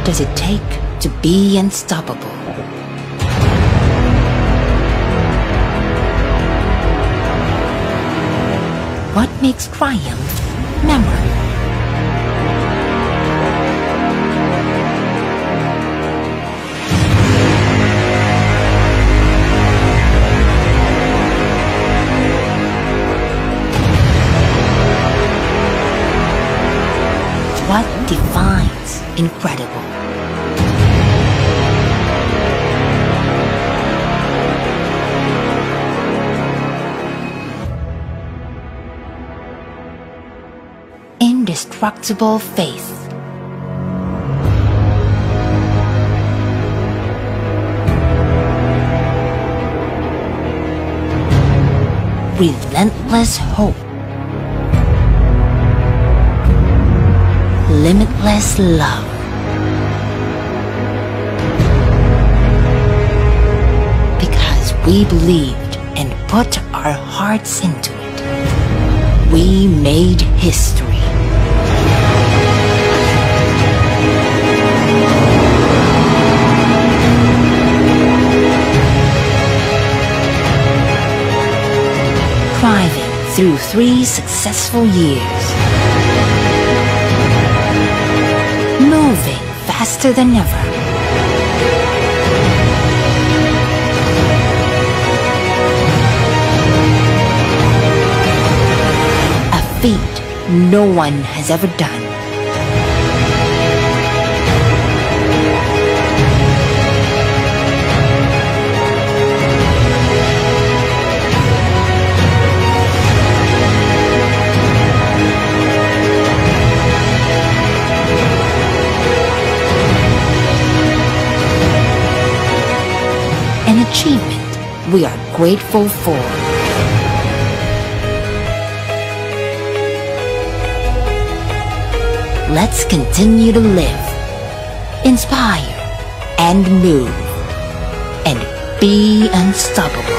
does it take to be unstoppable? What makes triumph memorable? What defines incredible? Indestructible faith. Relentless hope. Limitless love. Because we believed and put our hearts into it, we made history. Thriving through 3 successful years. Moving faster than ever. A feat no one has ever done. An achievement we are grateful for. Let's continue to live, inspire, and move, and be unstoppable.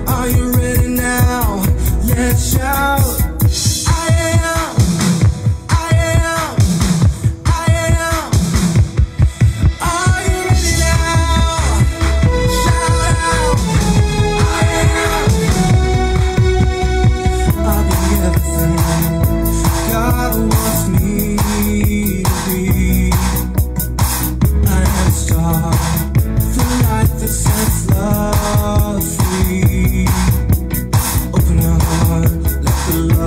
Are you ready now? Let's shout. I am. Are you ready now? Shout out. I am. I'll be everything God wants me to be. I am a star, the light that sets love free. Open your heart, let the love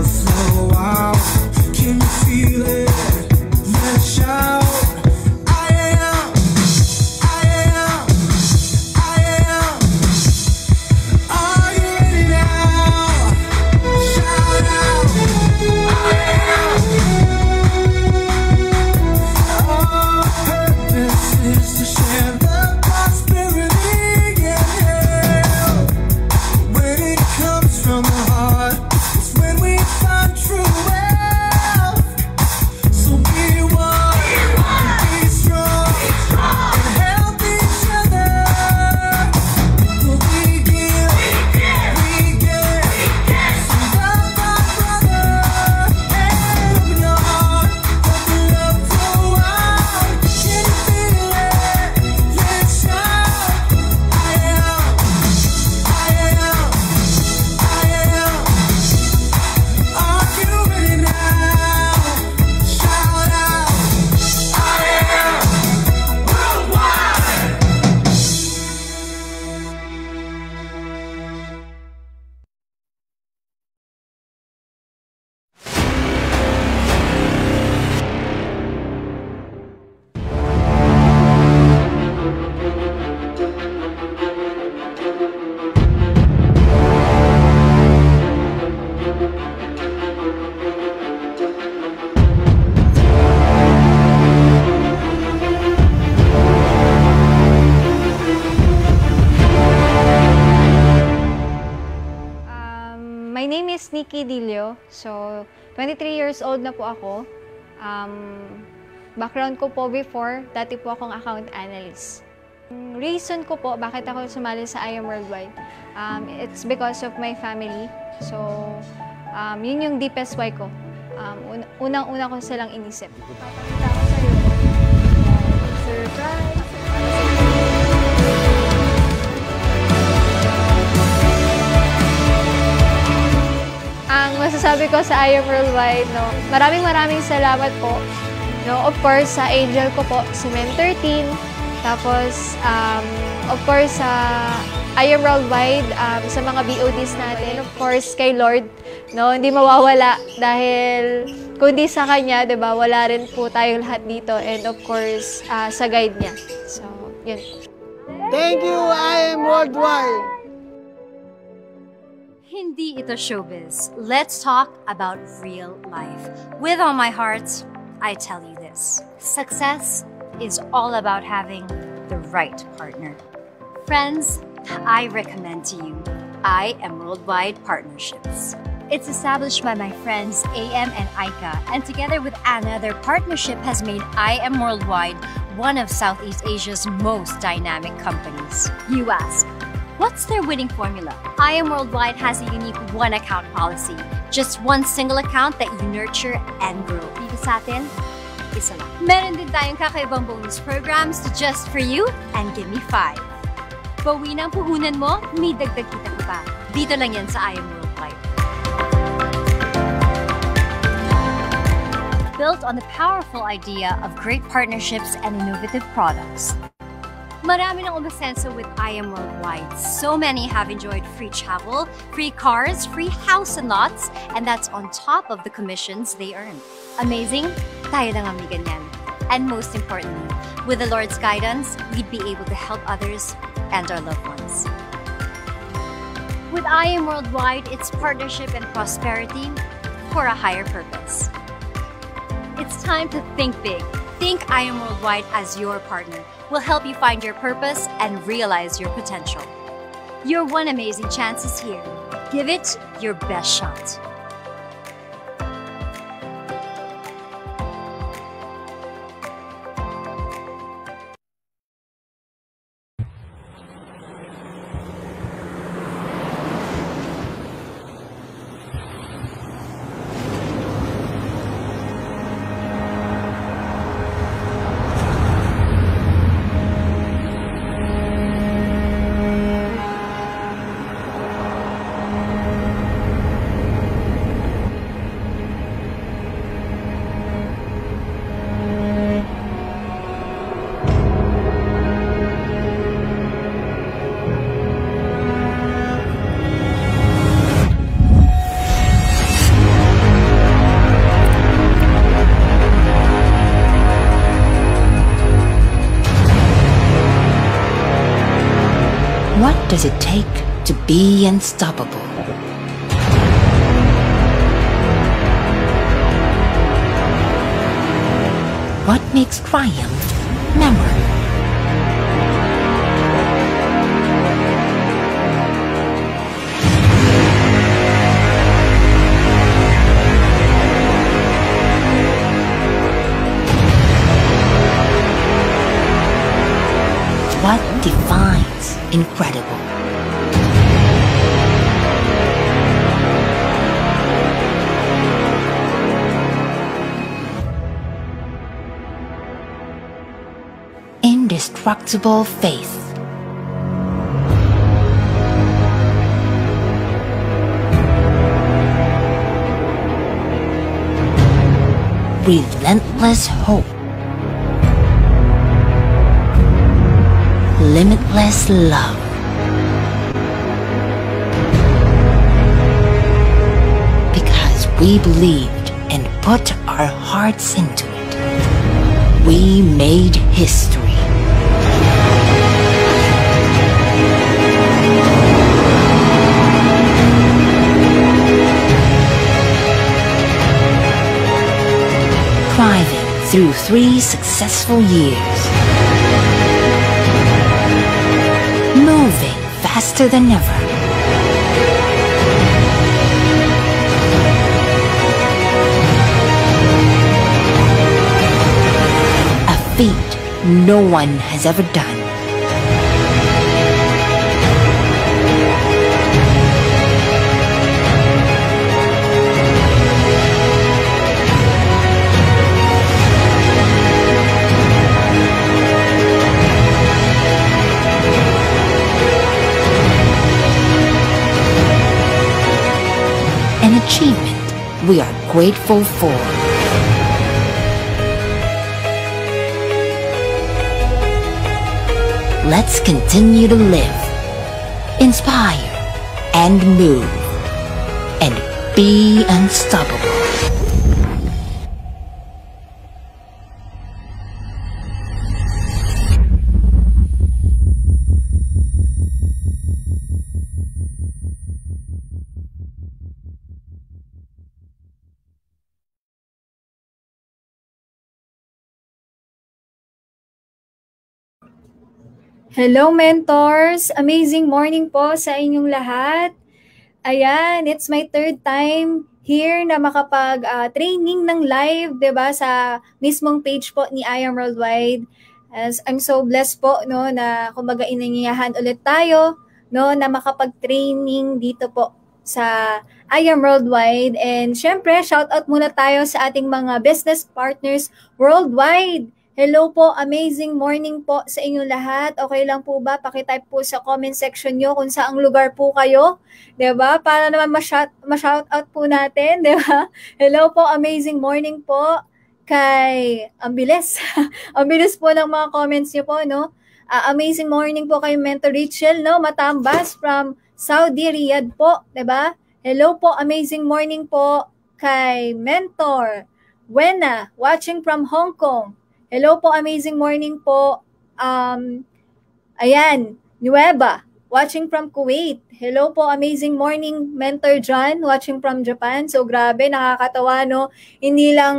Nikki Dilio. So, 23 years old na po ako. Background ko po before, dati po akong account analyst. Reason ko po bakit ako sumali sa I Am Worldwide, it's because of my family. So, yun yung deepest why ko. Unang-una ko silang inisip. Papakita ko sa'yo. Surprise! Ang masasabi ko sa I Am Worldwide, maraming salamat po. Of course, sa angel ko po, si Mentor Team. Tapos, of course, sa I Am Worldwide, sa mga BODs natin. Of course, kay Lord, hindi mawawala. Dahil, kundi sa Kanya, diba, wala rin po tayo lahat dito. And of course, sa guide niya. So, yun. Thank you, I Am Worldwide! Hindi ito showbiz. Let's talk about real life. With all my heart, I tell you this. Success is all about having the right partner. Friends, I recommend to you I Am Worldwide Partnerships. It's established by my friends AM and Aika, and together with Anna, their partnership has made I Am Worldwide one of Southeast Asia's most dynamic companies. You ask, what's their winning formula? I Am Worldwide has a unique one-account policy. Just one single account that you nurture and grow. Dito sa atin, isa lang. Meron din tayong kakaibang bonus programs to Just For You and Give Me 5. Bawi ng puhunan mo, may dagdag kita ka pa. Dito lang yan sa I Am Worldwide. Built on the powerful idea of great partnerships and innovative products. Marami ng umasenso with I Am Worldwide. So many have enjoyed free travel, free cars, free house and lots, and that's on top of the commissions they earn. Amazing? Tayo lang ang may ganyan. And most importantly, with the Lord's guidance, we'd be able to help others and our loved ones. With I Am Worldwide, it's partnership and prosperity for a higher purpose. It's time to think big. Think I Am Worldwide as your partner. Will help you find your purpose and realize your potential. Your one amazing chance is here. Give it your best shot. What does it take to be unstoppable? What makes triumph memorable? What defines incredible? Indestructible faith. Relentless hope. Limitless love. Because we believed and put our hearts into it, we made history. Thriving through 3 successful years. Moving faster than ever. feat no one has ever done. An achievement we are grateful for. Let's continue to live, inspire, and move, and be unstoppable. Hello, mentors! Amazing morning po sa inyong lahat. Ayan, it's my third time here na makapag-training ng live, 'di ba, sa mismong page po ni I Am Worldwide. As I'm so blessed po, no, na kumbaga inanyayahan ulit tayo, no, na makapag-training dito po sa I Am Worldwide. And syempre, shout out muna tayo sa ating mga business partners worldwide. Hello po, amazing morning po sa inyong lahat. Okay lang po ba? Pakitype po sa comment section nyo kung saang lugar po kayo. 'Di ba? Para naman ma-shout out po natin, 'di ba? Hello po, amazing morning po kay ang bilis. Ang bilis po ng mga comments niyo po, no? Amazing morning po kay Mentor Rachel, no? Matambas from Saudi Riyadh po, 'di ba? Hello po, amazing morning po kay Mentor Wena, watching from Hong Kong. Hello po, amazing morning po. Ayan, Nueva, watching from Kuwait. Hello po, amazing morning, Mentor John, watching from Japan. So grabe, nakakatawa, no? Hindi lang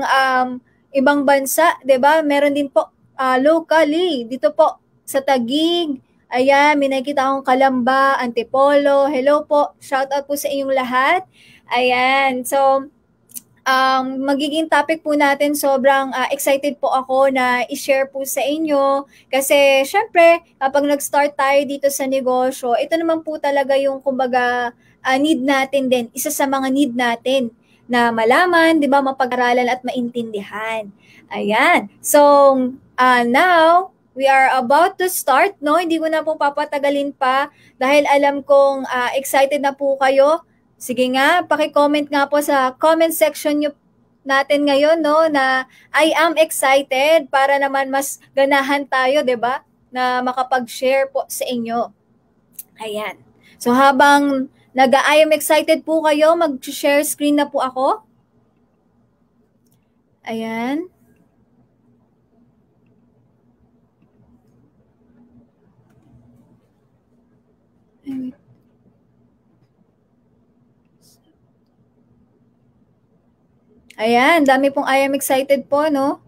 ibang bansa, 'di ba? Meron din po locally, dito po sa Taguig. Ayan, may nakita akong Kalamba, Antipolo. Hello po, shout out po sa inyong lahat. Ayan, so magiging topic po natin, sobrang excited po ako na i-share po sa inyo kasi syempre kapag nag-start tayo dito sa negosyo, ito naman po talaga yung kumbaga need natin din, isa sa mga need natin na malaman, 'di ba, mapag-aralan at maintindihan. Ayan. So now we are about to start, no? Hindi ko na po papatagalin pa dahil alam kong excited na po kayo. Sige nga, paki-comment nga po sa comment section nyo natin ngayon, no, na I am excited para naman mas ganahan tayo, 'di ba, na makapag-share po sa inyo. Ayan. So habang I am excited po kayo, mag-share screen na po ako. Ayan. Ayan, dami pong I am excited po, no?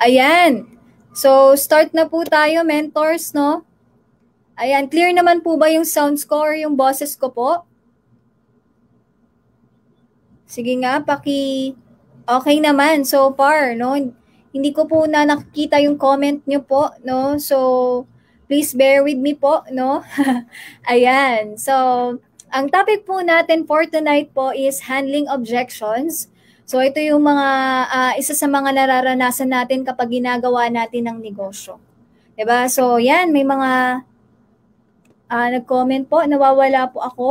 Ayan. So, start na po tayo, mentors, no? Ayan, clear naman po ba yung sound score, yung boses ko po? Sige nga, okay naman so far, no? Hindi ko po na nakikita yung comment nyo po, no? So, please bear with me po, no? Ayan. So, Ang topic po natin for tonight po is handling objections. So ito yung mga isa sa mga nararanasan natin kapag ginagawa natin ng negosyo. 'Di ba? So yan, may mga nag-comment po, nawawala po ako.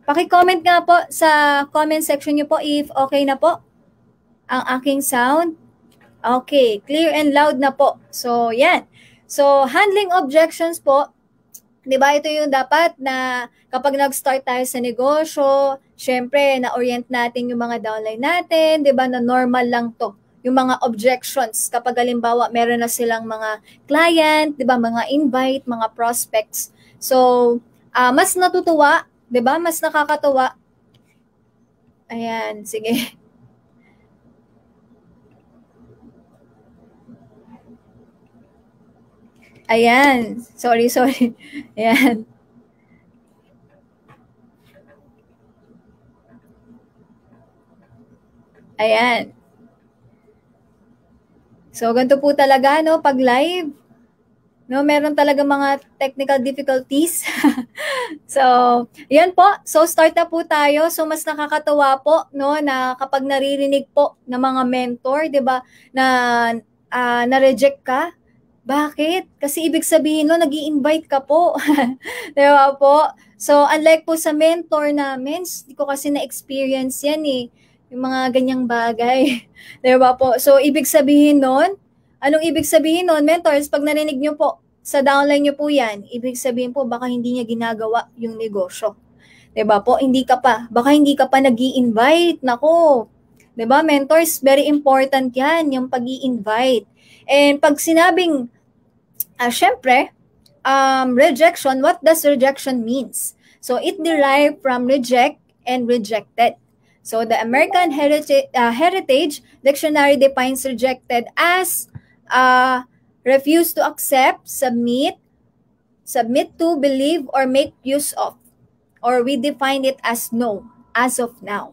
Paki-comment nga po sa comment section niyo po if okay na po ang aking sound. Okay, clear and loud na po. So yan. So handling objections po, 'di ba, ito yung dapat na kapag nag-start tayo sa negosyo, syempre na-orient natin yung mga downline natin, 'di ba, na normal lang 'to. Yung mga objections kapag halimbawa meron na silang mga client, 'di ba, mga invite, mga prospects. So, mas natutuwa, 'di ba? Mas nakakatuwa. Ayan, sige. Ayan. Sorry. Ayan. Ayan. So, ganito po talaga, no, pag live, no, meron talaga mga technical difficulties. So, yan po. So, start na po tayo. So, mas nakakatuwa po, no, na kapag naririnig po ng mga mentor, 'di ba, na na-reject ka. Bakit? Kasi ibig sabihin no, nag-i-invite ka po. 'Di ba po? So, unlike po sa mentor namin, hindi ko kasi na-experience yan eh. Yung mga ganyang bagay. 'Di ba po? So, ibig sabihin nun, anong ibig sabihin nun, mentors, pag narinig nyo po, sa downline nyo po yan, ibig sabihin po, baka hindi niya ginagawa yung negosyo. 'Di ba po? Baka hindi ka pa nag-i-invite. Nako. 'Di ba, mentors, very important yan, yung pag-i-invite. And pag sinabing, syempre, rejection, what does rejection means? So, it derived from reject and rejected. So, the American Heritage Dictionary defines rejected as refuse to accept, submit to, believe, or make use of. Or we define it as no, as of now.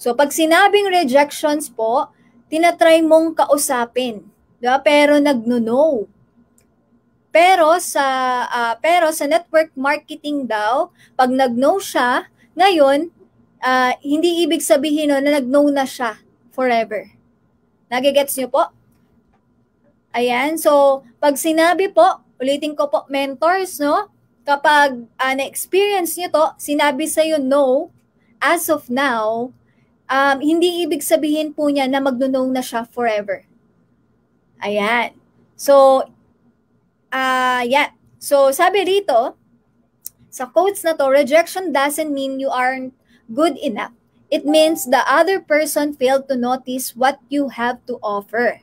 So, pag sinabing rejections po, tinatry mong kausapin. Diba? Pero nagno-no. Pero sa network marketing daw, pag nag-no siya, ngayon, hindi ibig sabihin no, na nag-no na siya forever. Nagigets niyo po? Ayan. So, pag sinabi po, ulitin ko po, mentors, no? Kapag na-experience niyo to, sinabi sa'yo no, as of now, hindi ibig sabihin po niya na mag-no na siya forever. Ayan. So, yeah. So, sabi rito, sa quotes na to, rejection doesn't mean you aren't good enough. It means the other person failed to notice what you have to offer.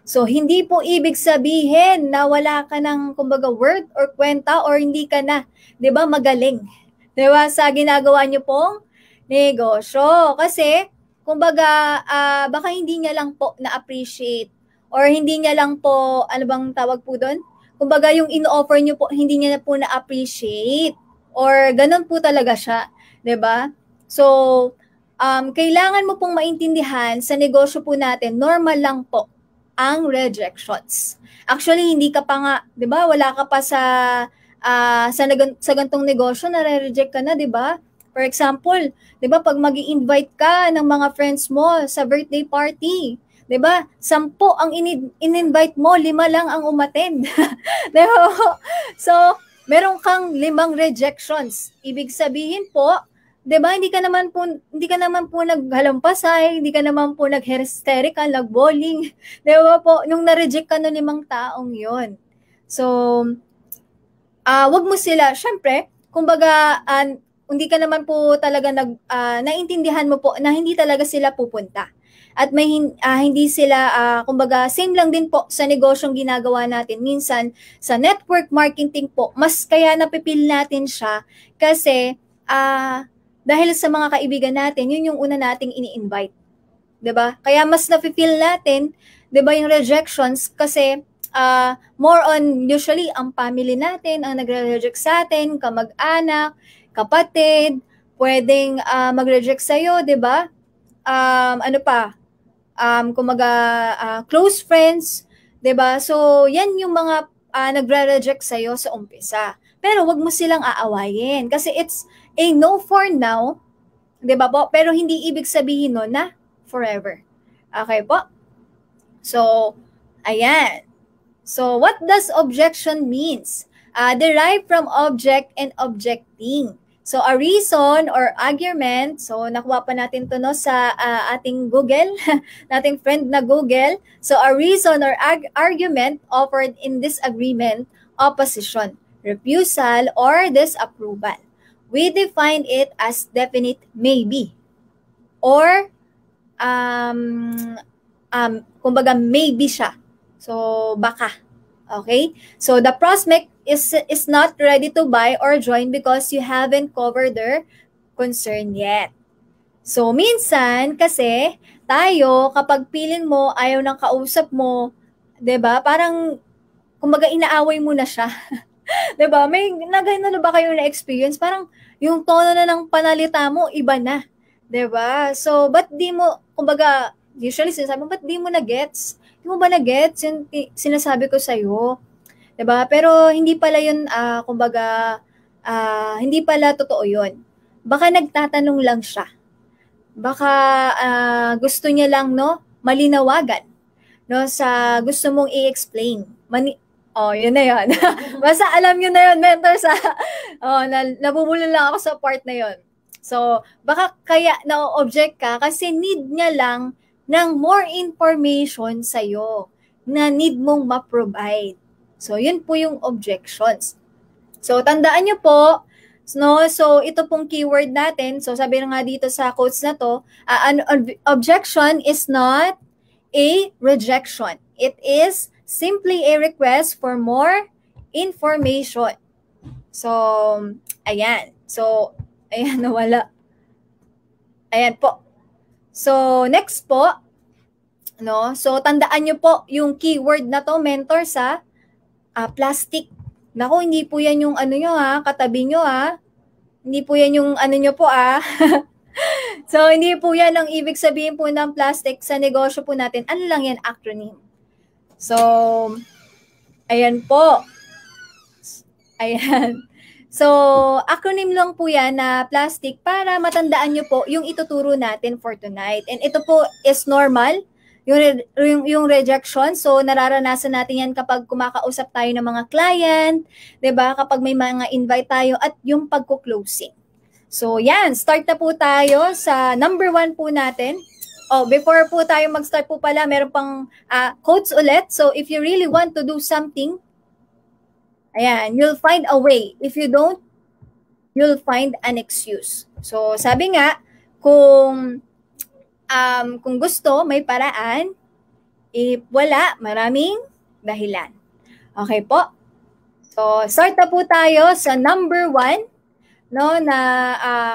So, hindi po ibig sabihin na wala ka ng, kumbaga, word or kwenta or hindi ka na, 'di ba, magaling. 'Di ba, sa ginagawa niyo pong negosyo. Kasi, kumbaga, baka hindi niya lang po na-appreciate or hindi niya lang po, ano bang tawag po doon? Kumbaga, yung in-offer niyo po, hindi niya na po na-appreciate or ganun po talaga siya. 'Di ba? So, kailangan mo pong maintindihan sa negosyo po natin, normal lang po ang rejections. Actually, hindi ka pa nga, 'di ba? Wala ka pa sa gantong negosyo, nare-reject ka na, 'di ba? For example, 'di ba, pag magi-invite ka ng mga friends mo sa birthday party, 'di ba? 10 ang in-invite mo, 5 lang ang umattend. 'Di ba? So, meron kang 5 rejections. Ibig sabihin po, 'di ba, hindi ka naman po naghalampasay, hindi ka naman po nag-hysterical, nag-bowling. 'Di ba po, nung na-reject ka ng 5 taong 'yon. So, wag mo sila, syempre, kumbaga, hindi ka naman po talaga naintindihan mo po na hindi talaga sila pupunta. At may hindi sila, kumbaga, same lang din po sa negosyong ginagawa natin. Minsan, sa network marketing po, mas kaya napipil natin siya kasi, dahil sa mga kaibigan natin, yun yung una nating ini-invite. 'Di ba? Kaya mas napipil natin, 'di ba, yung rejections kasi more on usually ang family natin ang nagre-reject sa atin, kamag-anak, kapatid, pwedeng mag-reject sa iyo, 'di ba? Ano pa? Kumaga close friends, 'di ba? So, yan yung mga nagre-reject sa'yo sa umpisa. Pero wag mo silang aawayin kasi it's a no for now, 'di ba po? Pero hindi ibig sabihin no na forever. Okay po? So, ayan. So, what does objection means? Derived from object and objecting. So, a reason or argument, so nakuha pa natin to no sa ating Google, nating friend na Google. So, a reason or argument offered in disagreement, opposition, refusal, or disapproval. We define it as definite maybe or kumbaga maybe siya. So, baka. Okay? So, the prospect is not ready to buy or join because you haven't covered their concern yet. So, minsan, kasi, tayo, kapag feeling mo, ayaw ng kausap mo, 'di ba? Parang, kumbaga, inaaway mo na siya. 'Di ba? May na ba kayong na-experience? Parang, yung tono na ng panalita mo, iba na. 'Di ba? So, ba't di mo, kumbaga, usually sinasabi mo, ba't di mo na-gets? Di mo ba na-gets yung sinasabi ko sa'yo? 'Di ba? Pero hindi pala 'yun kumbaga hindi pala totoo 'yun. Baka nagtatanong lang siya. Baka gusto niya lang no malinawagan no sa gusto mong i-explain. Yun na 'yon. Basta alam niyo na 'yon, mentors. Nabubulol lang ako sa part na 'yon. So, baka kaya na-object ka kasi need niya lang ng more information sa'yo na need mong ma-provide. So, yun po yung objections. So, tandaan nyo po, no? So, ito pong keyword natin. So, sabi na nga dito sa quotes na to, an objection is not a rejection. It is simply a request for more information. So, ayan. So, ayan, nawala. Ayan po. So, next po, no? So, tandaan nyo po yung keyword na to, mentor, sa plastic. Naku, hindi po yan yung ano nyo katabi nyo Hindi po yan yung ano nyo po So, hindi po yan ang ibig sabihin po ng plastic sa negosyo po natin. Ano lang yan, acronym. So, ayan po. Ayan. So, acronym lang po yan na plastic para matandaan nyo po yung ituturo natin for tonight. And ito po is normal. Yung rejection, so nararanasan natin yan kapag kumakausap tayo ng mga client, 'di ba? Kapag may mga invite tayo at yung pagko-closing. So yan, start na po tayo sa number 1 po natin. Before po tayo mag-start po pala, meron pang quotes ulit. So if you really want to do something, ayan, you'll find a way. If you don't, you'll find an excuse. So sabi nga, kung gusto, may paraan. If wala, maraming dahilan. Okay po? So, start na po tayo sa number 1, no, na,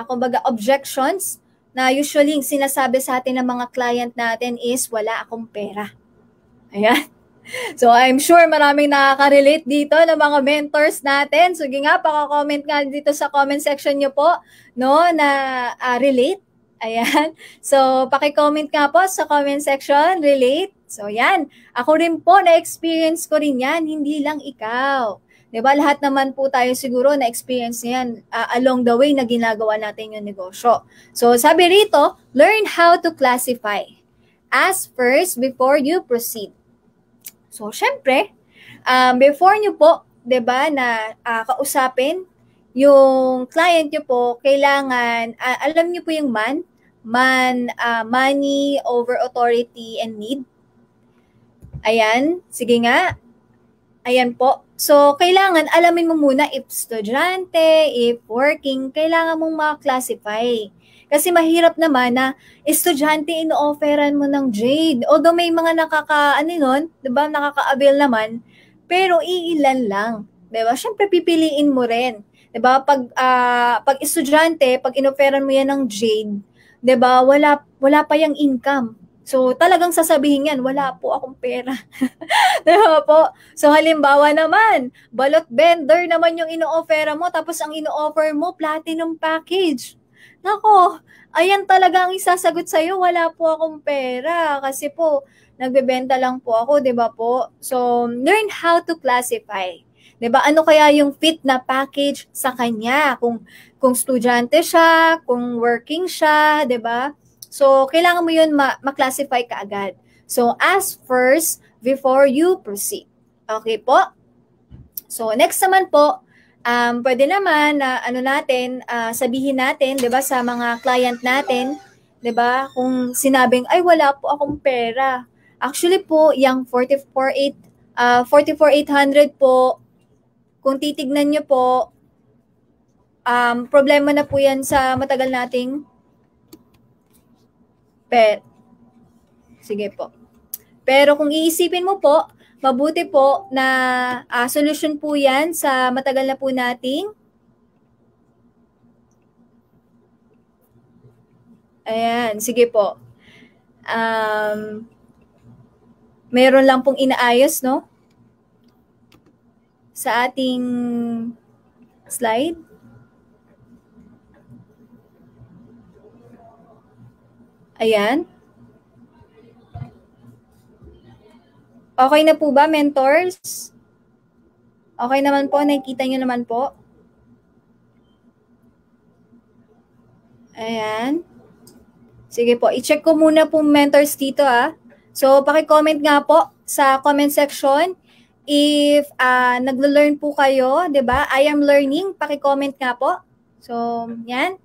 kumbaga, objections na usually sinasabi sa atin ng mga client natin is, wala akong pera. Ayan. So, I'm sure maraming nakaka-relate dito ng mga mentors natin. Sige nga, paka-comment nga dito sa comment section nyo po, no, na relate. Ayan. So, paki-comment nga po sa comment section, relate. So, yan. Ako rin po, na-experience ko rin yan. Hindi lang ikaw. Diba? Lahat naman po tayo siguro na-experience yan along the way na ginagawa natin yung negosyo. So, sabi rito, learn how to classify. Ask first before you proceed. So, syempre, before nyo po, diba, na kausapin yung client nyo po, kailangan, alam nyo po yung money over authority and need. Ayan, sige nga. Ayan po. So, kailangan alamin mo muna if estudyante, if working, kailangan mong ma-classify. Kasi mahirap naman na estudyante ino-offeran mo ng Jade. Although may mga diba, nakaka-avail naman, pero iilan lang. Diba? Siyempre, pipiliin mo rin. Diba? Pag estudyante, pag inoferan mo yan ng Jade, diba? Wala pa yung income. So, talagang sasabihin yan, wala po akong pera. Diba po? So, halimbawa naman, balot vendor naman yung ino-offera mo, tapos ang ino-offer mo, platinum package. Nako, ayan talaga ang isasagot sa'yo, wala po akong pera. Kasi po, nagbebenta lang po ako, di ba po? So, learn how to classify. Di ba? Ano kaya yung fit na package sa kanya? Kung estudyante siya, kung working siya, di ba? So, kailangan mo yun ma-classify ka agad. So, ask first before you proceed. Okay po? So, next naman po, pwede naman na sabihin natin, 'di ba, sa mga client natin, 'di ba, kung sinabing ay wala po akong pera. Actually po, yung 44,800 po, kung titignan niyo po, problema na po 'yan sa matagal nating Sige po. Pero kung iisipin mo po, mabuti po na solusyon po yan sa matagal na po nating ayan, sige po. Meron lang pong inaayos, no? Sa ating slide. Ayan. Okay na po ba, mentors? Okay naman po, nakikita nyo naman po. Ayan. Sige po, i-check ko muna po mentors dito So, paki-comment nga po sa comment section if naglo-learn po kayo, 'di ba? I am learning, paki-comment nga po. So, yan.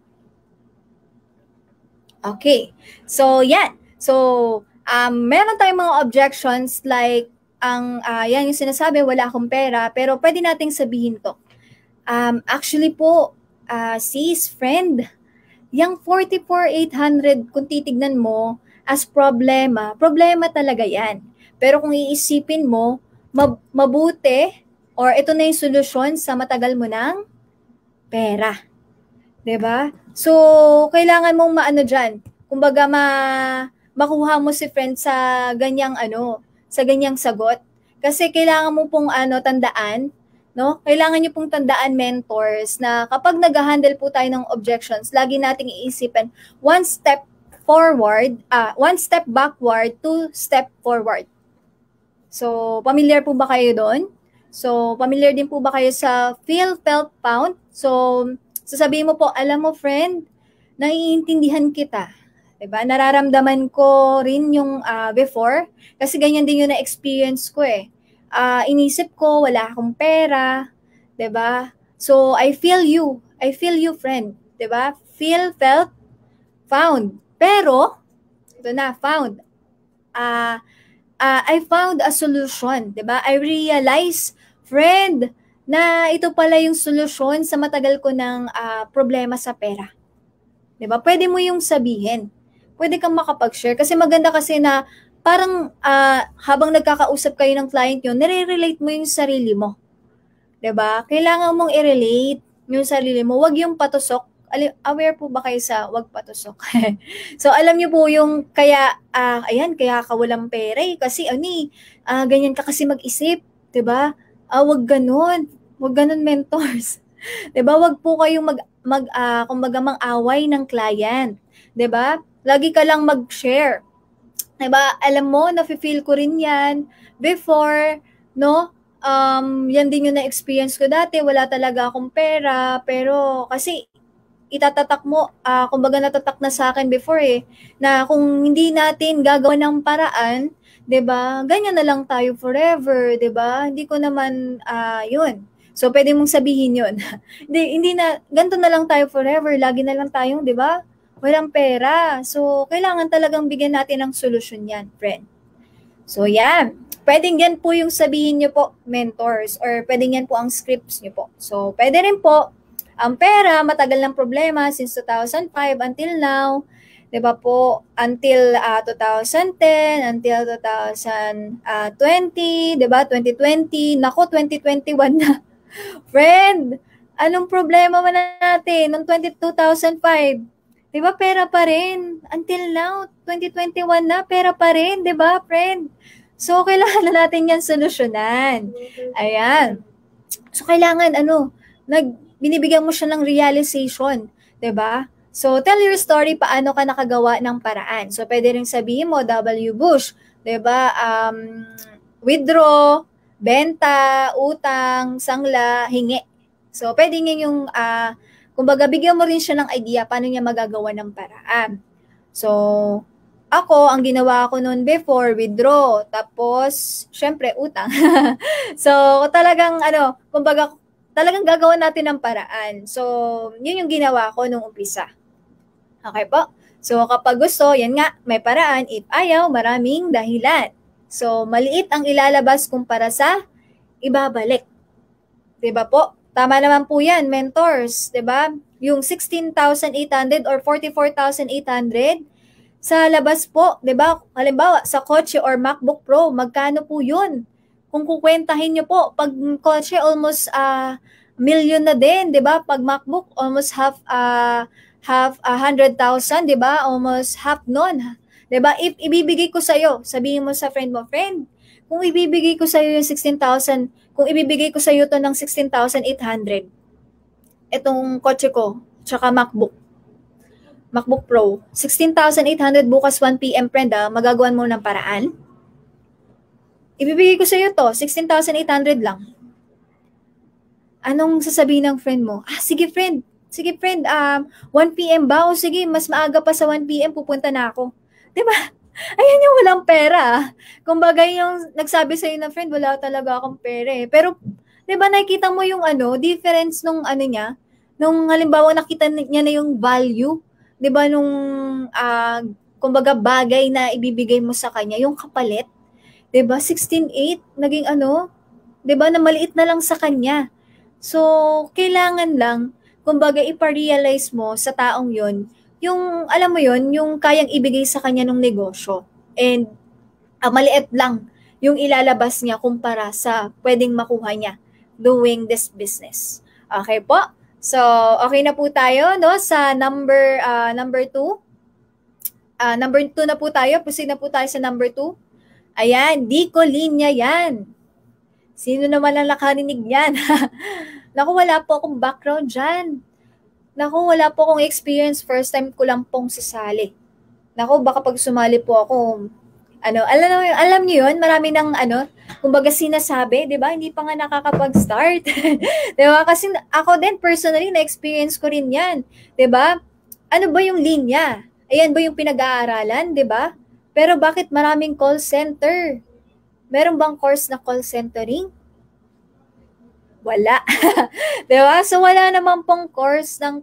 Okay. So, yan. So, meron tayong mga objections like yan yung sinasabi, wala akong pera, pero pwede nating sabihin to. Actually po, sis, friend, yung 44,800 kung titignan mo as problema talaga yan. Pero kung iisipin mo, mabuti or ito na yung solusyon sa matagal mo ng pera. 'Di ba? So, kailangan mong maano dyan. Kumbaga, makuha mo si friend sa ganyang sagot. Kasi kailangan mo pong tandaan, no? Kailangan niyo pong tandaan, mentors, na kapag nag-handle po tayo ng objections, lagi nating iisipin one step backward, 2 step forward. So, familiar po ba kayo doon? So, familiar din po ba kayo sa feel, felt, found? So, sasabihin mo po, alam mo friend, naiintindihan kita. Diba? Nararamdaman ko rin yung before kasi ganyan din yung na-experience ko eh. Inisip ko, wala akong pera. Diba? So, I feel you, friend. Diba? Feel, felt, found. Pero, ito na, found. I found a solution. Diba? I realize, friend, na ito pala yung solusyon sa matagal ko ng problema sa pera. Diba? Pwede mo yung sabihin. Pwede kang makapag-share. Kasi maganda kasi na parang habang nagkakausap kayo ng client nyo, nire-relate mo yung sarili mo. Diba? Kailangan mong i-relate yung sarili mo. Huwag yung patusok. Aware po ba kayo sa huwag patusok? So, alam niyo po yung kaya ka walang pera eh. Kasi ganyan ka kasi mag-isip. Diba? Huwag ganun. Huwag ganun, mentors. Diba? Huwag po kayong kumbaga mang-away ng client. Diba? Lagi ka lang mag-share. Diba? Alam mo, nafe-feel ko rin yan before, no? Yan din yung na-experience ko dati. Wala talaga akong pera. Pero kasi itatatak mo, kumbaga natatak na sa akin before na kung hindi natin gagawa ng paraan, 'di ba? Ganyan na lang tayo forever, 'di ba? Hindi ko naman yun. So pwede mong sabihin yun. hindi na ganito na lang tayo forever, lagi na lang tayong, 'di ba? Walang pera. So kailangan talagang bigyan natin ng solusyon 'yan, friend. So yan. Pwedeng yan po yung sabihin niyo po, mentors, or pwedeng yan po ang scripts niyo po. So pwede rin po ang pera, matagal ng problema since 2005 until now. 'Di ba po? Until 2010, until 2020, 'di ba? 2020, nako 2021 na. Friend, anong problema man natin noong 2005? 'Di ba pera pa rin? Until now, 2021 na, pera pa rin, 'di ba, friend? So kailangan na natin 'yan solusyonan. Ayan. So kailangan binibigyan mo siya ng realization, 'di ba? So, tell your story, paano ka nakagawa ng paraan. So, pwede rin sabihin mo, W. Bush, 'di ba? Withdraw, benta, utang, sangla, hingi. So, pwede nga yung, kumbaga, bigyan mo rin siya ng idea paano niya magagawa ng paraan. So, ako, ang ginawa ko noon before, withdraw. Tapos, syempre, utang. So, talagang, kumbaga, talagang gagawa natin ng paraan. So, yun yung ginawa ko nung umpisa. Okay po? So, kapag gusto, yan nga, may paraan. If ayaw, maraming dahilan. So, maliit ang ilalabas kumpara sa ibabalik. Diba po? Tama naman po yan, mentors. Diba? Yung 16,800 or 44,800, sa labas po, diba? Halimbawa, sa kotse or MacBook Pro, magkano po yun? Kung kukwentahin nyo po, pag kotse, almost million na din, diba? Pag MacBook, almost half 100,000, di ba? Almost half nun. Di ba? If ibibigay ko sa'yo, sabihin mo sa friend mo, friend, kung ibibigay ko sa'yo yung 16,000, kung ibibigay ko sa'yo to ng 16,800, itong kotse ko, tsaka MacBook Pro, 16,800 bukas 1 p.m. friend, magagawan mo ng paraan. Ibibigay ko sa'yo to, 16,800 lang. Anong sasabihin ng friend mo? Sige friend, 1 p.m. ba? O sige, mas maaga pa sa 1 p.m. pupunta na ako. Diba? Ayan yung walang pera. Kumbaga yung nagsabi sa'yo na friend, wala talaga akong pera eh. Pero, diba nakikita mo yung difference nung niya, nung halimbawa nakita niya na yung value, diba nung, kumbaga bagay na ibibigay mo sa kanya, yung kapalit, diba 16.8, naging diba na maliit na lang sa kanya. So, kailangan lang, kumbaga ipa-realize mo sa taong yon yung, alam mo yon yung kayang ibigay sa kanya ng negosyo. And maliit lang yung ilalabas niya kumpara sa pwedeng makuha niya doing this business. Okay po? So, okay na po tayo no sa number 2. Number 2 na po tayo. Proceed na po tayo sa number 2. Ayan, di ko linya yan. Sino naman ang nakarinig yan? Naku, wala po akong background dyan. Naku, wala po akong experience. First time ko lang pong sasali. Naku, baka pag sumali po ako, alam niyo yun, marami ng, kumbaga sinasabi, di ba? Hindi pa nga nakakapag-start. Di ba? Kasi ako din, personally, na-experience ko rin yan. Di ba? Ano ba yung linya? Ayan ba yung pinag-aaralan, di ba? Pero bakit maraming call center? Meron bang course na call centering? Wala. Diba? So, wala naman pong course ng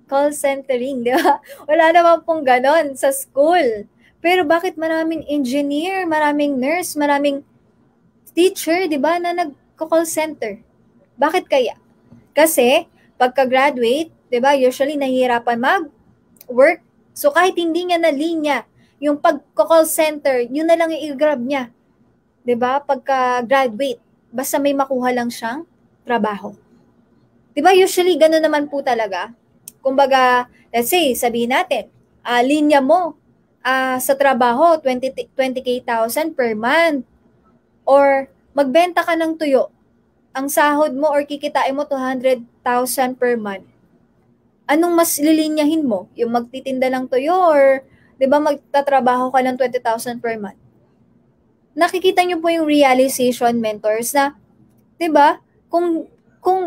call centering. Diba? Wala naman pong ganon sa school. Pero bakit maraming engineer, maraming nurse, maraming teacher, diba, na nag-call center? Bakit kaya? Kasi, pagka-graduate, diba, usually nahihirapan mag-work. So, kahit hindi niya na linya, yung pag-call center, yun na lang yung i-grab niya. Diba? Pagka-graduate, basta may makuha lang siyang trabaho. Diba? Usually, gano'n naman po talaga. Kumbaga, let's say, sabihin natin, linya mo sa trabaho, 20K per month. Or, magbenta ka ng tuyo. Ang sahod mo or kikitain mo 200,000 per month. Anong mas lilinyahin mo? Yung magtitinda ng tuyo or, diba, magtatrabaho ka ng 20,000 per month? Nakikita niyo po yung realization, mentors, na, diba, kung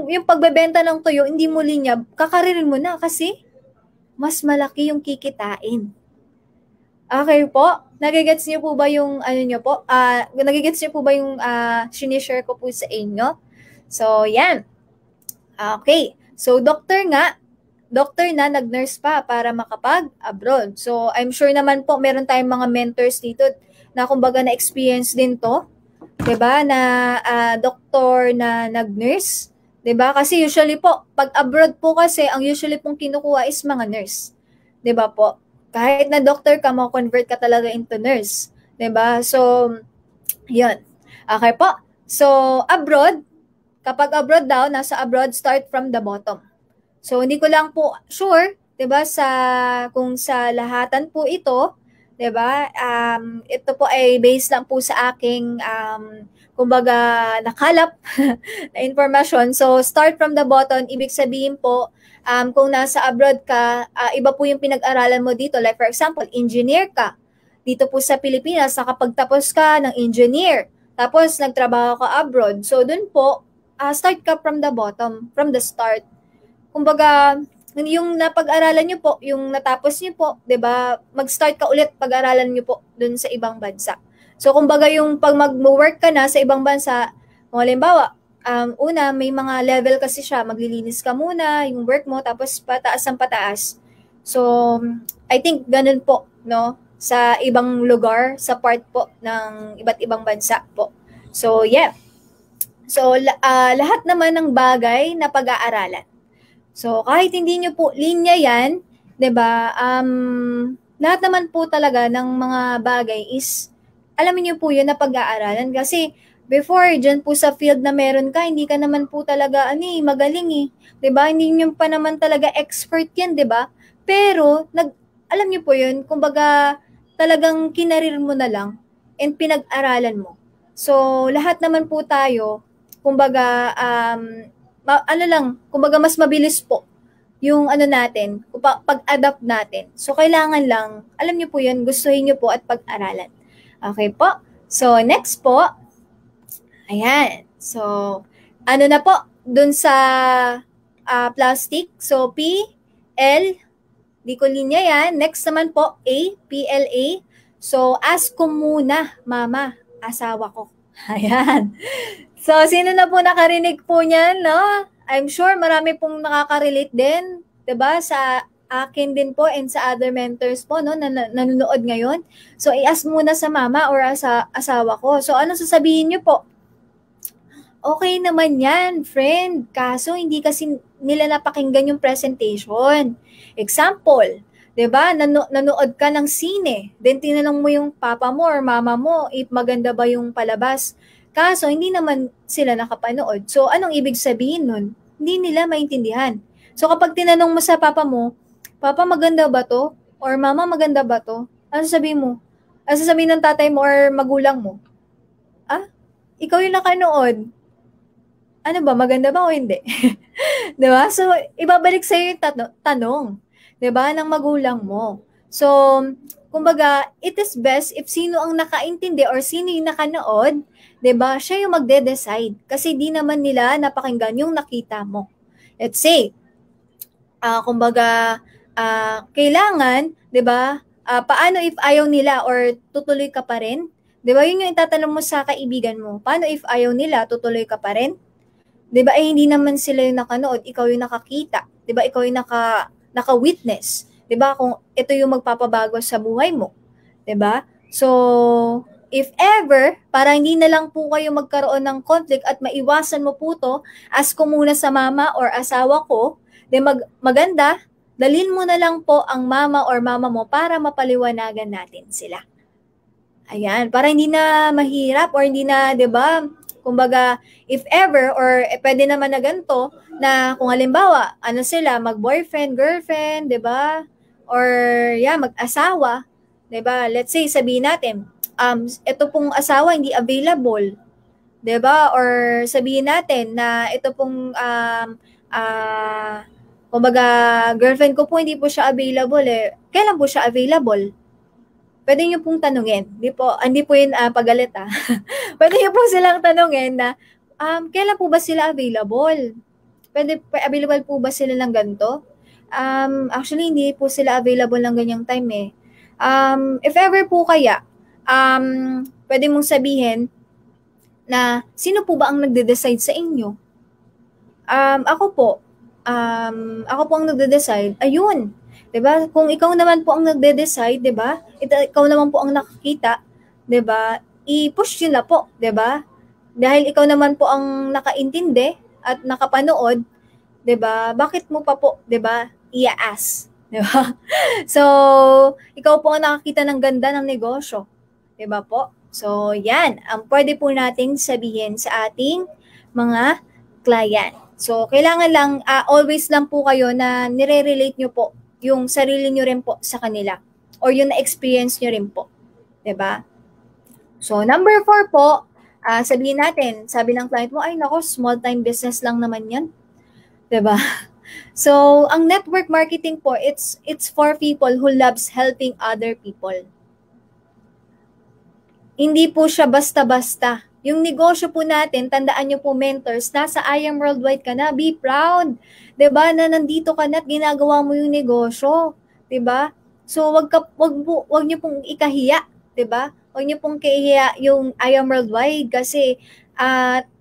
yung pagbebenta ng tuyo, hindi mo linya, kakaririn mo na kasi mas malaki yung kikitain. Okay po? Nagigets niyo po ba yung, nagigets niyo po ba yung sinishare ko po sa inyo? So, yan. Okay. So, doctor na, nag-nurse pa para makapag-abroad. So, I'm sure naman po, meron tayong mga mentors dito na kumbaga na-experience din to. 'Di ba? Na doktor na nag-nurse. 'Di ba? Kasi usually po, pag abroad po kasi, ang usually pong kinukuha is mga nurse. 'Di ba po? Kahit na doctor ka, mo-convert ka talaga into nurse. 'Di ba? So, 'yun. Okay po. So, abroad, kapag abroad daw, nasa abroad, start from the bottom. So, hindi ko lang po sure, 'di ba, kung sa lahatan po ito, 'di ba? Ito po ay based lang po sa aking kumbaga, nakalap na informasyon. So, start from the bottom, ibig sabihin po, kung nasa abroad ka, iba po yung pinag-aralan mo dito. Like for example, engineer ka. Dito po sa Pilipinas, nakapagtapos ka ng engineer. Tapos, nagtrabaho ka abroad. So, dun po, start ka from the bottom, from the start. Kumbaga, yung napag-aralan nyo po, yung natapos nyo po, 'di ba? Mag-start ka ulit pag-aralan nyo po dun sa ibang bansa. So, kumbaga yung pag mag-work ka na sa ibang bansa, kung halimbawa, una, may mga level kasi siya, maglilinis ka muna, yung work mo, tapos pataas ang pataas. So, I think ganun po, no? Sa ibang lugar, sa part po ng iba't ibang bansa po. So, yeah. So, lahat naman ng bagay na pag-aaralan. So, kahit hindi nyo po linya yan, 'di ba? Lahat naman po talaga ng mga bagay is, alamin nyo po yun na pag-aaralan. Kasi, before, dyan po sa field na meron ka, hindi ka naman po talaga, magaling eh. 'Di ba? Hindi nyo pa naman talaga expert yan, 'di ba? Pero, alam nyo po yun, kumbaga, talagang kinarir mo na lang and pinag-aralan mo. So, lahat naman po tayo, kumbaga, kumbaga mas mabilis po yung natin, pag-adapt natin. So, kailangan lang, alam niyo po yun, gustuhin niyo po at pag-aralan. Okay po? So, next po, ayan. So, na po, dun sa plastic. So, P, L, di ko linya yan. Next naman po, A, PLA. So, ask ko muna, mama, asawa ko. Ayan. So, sino na po nakarinig po niyan, no? I'm sure marami pong nakaka-relate din, 'di ba? Sa akin din po and sa other mentors po, no, na nanonood ngayon. So, i-ask muna sa mama or sa asawa ko. So, ano sasabihin niyo po? Okay naman yan, friend. Kaso, hindi kasi nila napakinggan yung presentation. Example, 'di ba? Nanood ka ng sine. Then, tinanong mo yung papa mo or mama mo if maganda ba yung palabas. Kaso, hindi naman sila nakapanood. So, anong ibig sabihin nun? Hindi nila maintindihan. So, kapag tinanong mo sa papa mo, Papa, maganda ba to? Or Mama, maganda ba to? Ano sabihin mo? Ano sasabihin ng tatay mo or magulang mo? Ikaw yung nakanood. Ano ba, maganda ba o hindi? Diba? So, ibabalik sa'yo yung tanong. Diba? Ng magulang mo. So, kumbaga, it is best if sino ang nakaintindi or sino yung nakanood, 'di ba? Siya yung magde-decide kasi di naman nila napakinggan yung nakita mo. Let's say, kumbaga, kailangan, 'di ba? Paano if ayaw nila or tutuloy ka pa rin? 'Di ba? Yun yung itatanong mo sa kaibigan mo. Paano if ayaw nila, tutuloy ka pa rin? 'Di ba? Hindi naman sila yung nakanood, ikaw yung nakakita. 'Di ba? Ikaw yung naka-witness. 'Di ba? Kung ito yung magpapabago sa buhay mo. 'Di ba? So, if ever, para hindi na lang po kayo magkaroon ng conflict at maiwasan mo po to, ask ko muna sa mama or asawa ko, then maganda, dalhin mo na lang po ang mama or mama mo para mapaliwanagan natin sila. Ayan, para hindi na mahirap or hindi na, 'di ba? Kumbaga, if ever or pwede naman na ganito na kung halimbawa, sila, mag-boyfriend, girlfriend, 'di ba? Or mag-asawa, 'di ba? Let's say sabihin natin, ito pong asawa hindi available, 'di ba? Or sabihin natin na ito pong kumbaga girlfriend ko po hindi po siya available Kailan po siya available? Pwede niyo pong tanungin. Hindi po 'yun pagalit Pwede niyo po silang tanungin na kailan po ba sila available? Available po ba sila ng ganito? Actually hindi po sila available ng ganyang time if ever po kaya pwede mong sabihin na sino po ba ang nagde-decide sa inyo? Ako po ang nagde-decide. Ayun, 'di ba? Kung ikaw naman po ang nagde-decide, 'di ba? Ikaw naman po ang nakakita, 'di ba? I-push nila po, 'di ba? Dahil ikaw naman po ang nakaintindi at nakapanood, 'di ba? Bakit mo pa po, 'di ba? I-ask, 'di ba? So, ikaw po ang nakakita ng ganda ng negosyo. Diba po? So, yan. Ang pwede po nating sabihin sa ating mga client. So, kailangan lang, always lang po kayo na nire-relate nyo po yung sarili nyo rin po sa kanila. Or yung na-experience nyo rin po. Diba? So, number 4 po, sabihin natin, sabi ng client mo, ay nako, small time business lang naman yan. 'Di ba? So, ang network marketing po, it's for people who loves helping other people. Hindi po siya basta-basta. Yung negosyo po natin, tandaan nyo po mentors, nasa I Am Worldwide ka na, be proud. 'Di ba? Na nandito ka na at ginagawa mo yung negosyo. 'Di ba? So, wag niyo pong ikahiya, 'di ba? Wag niyo pong kahiya yung I Am Worldwide kasi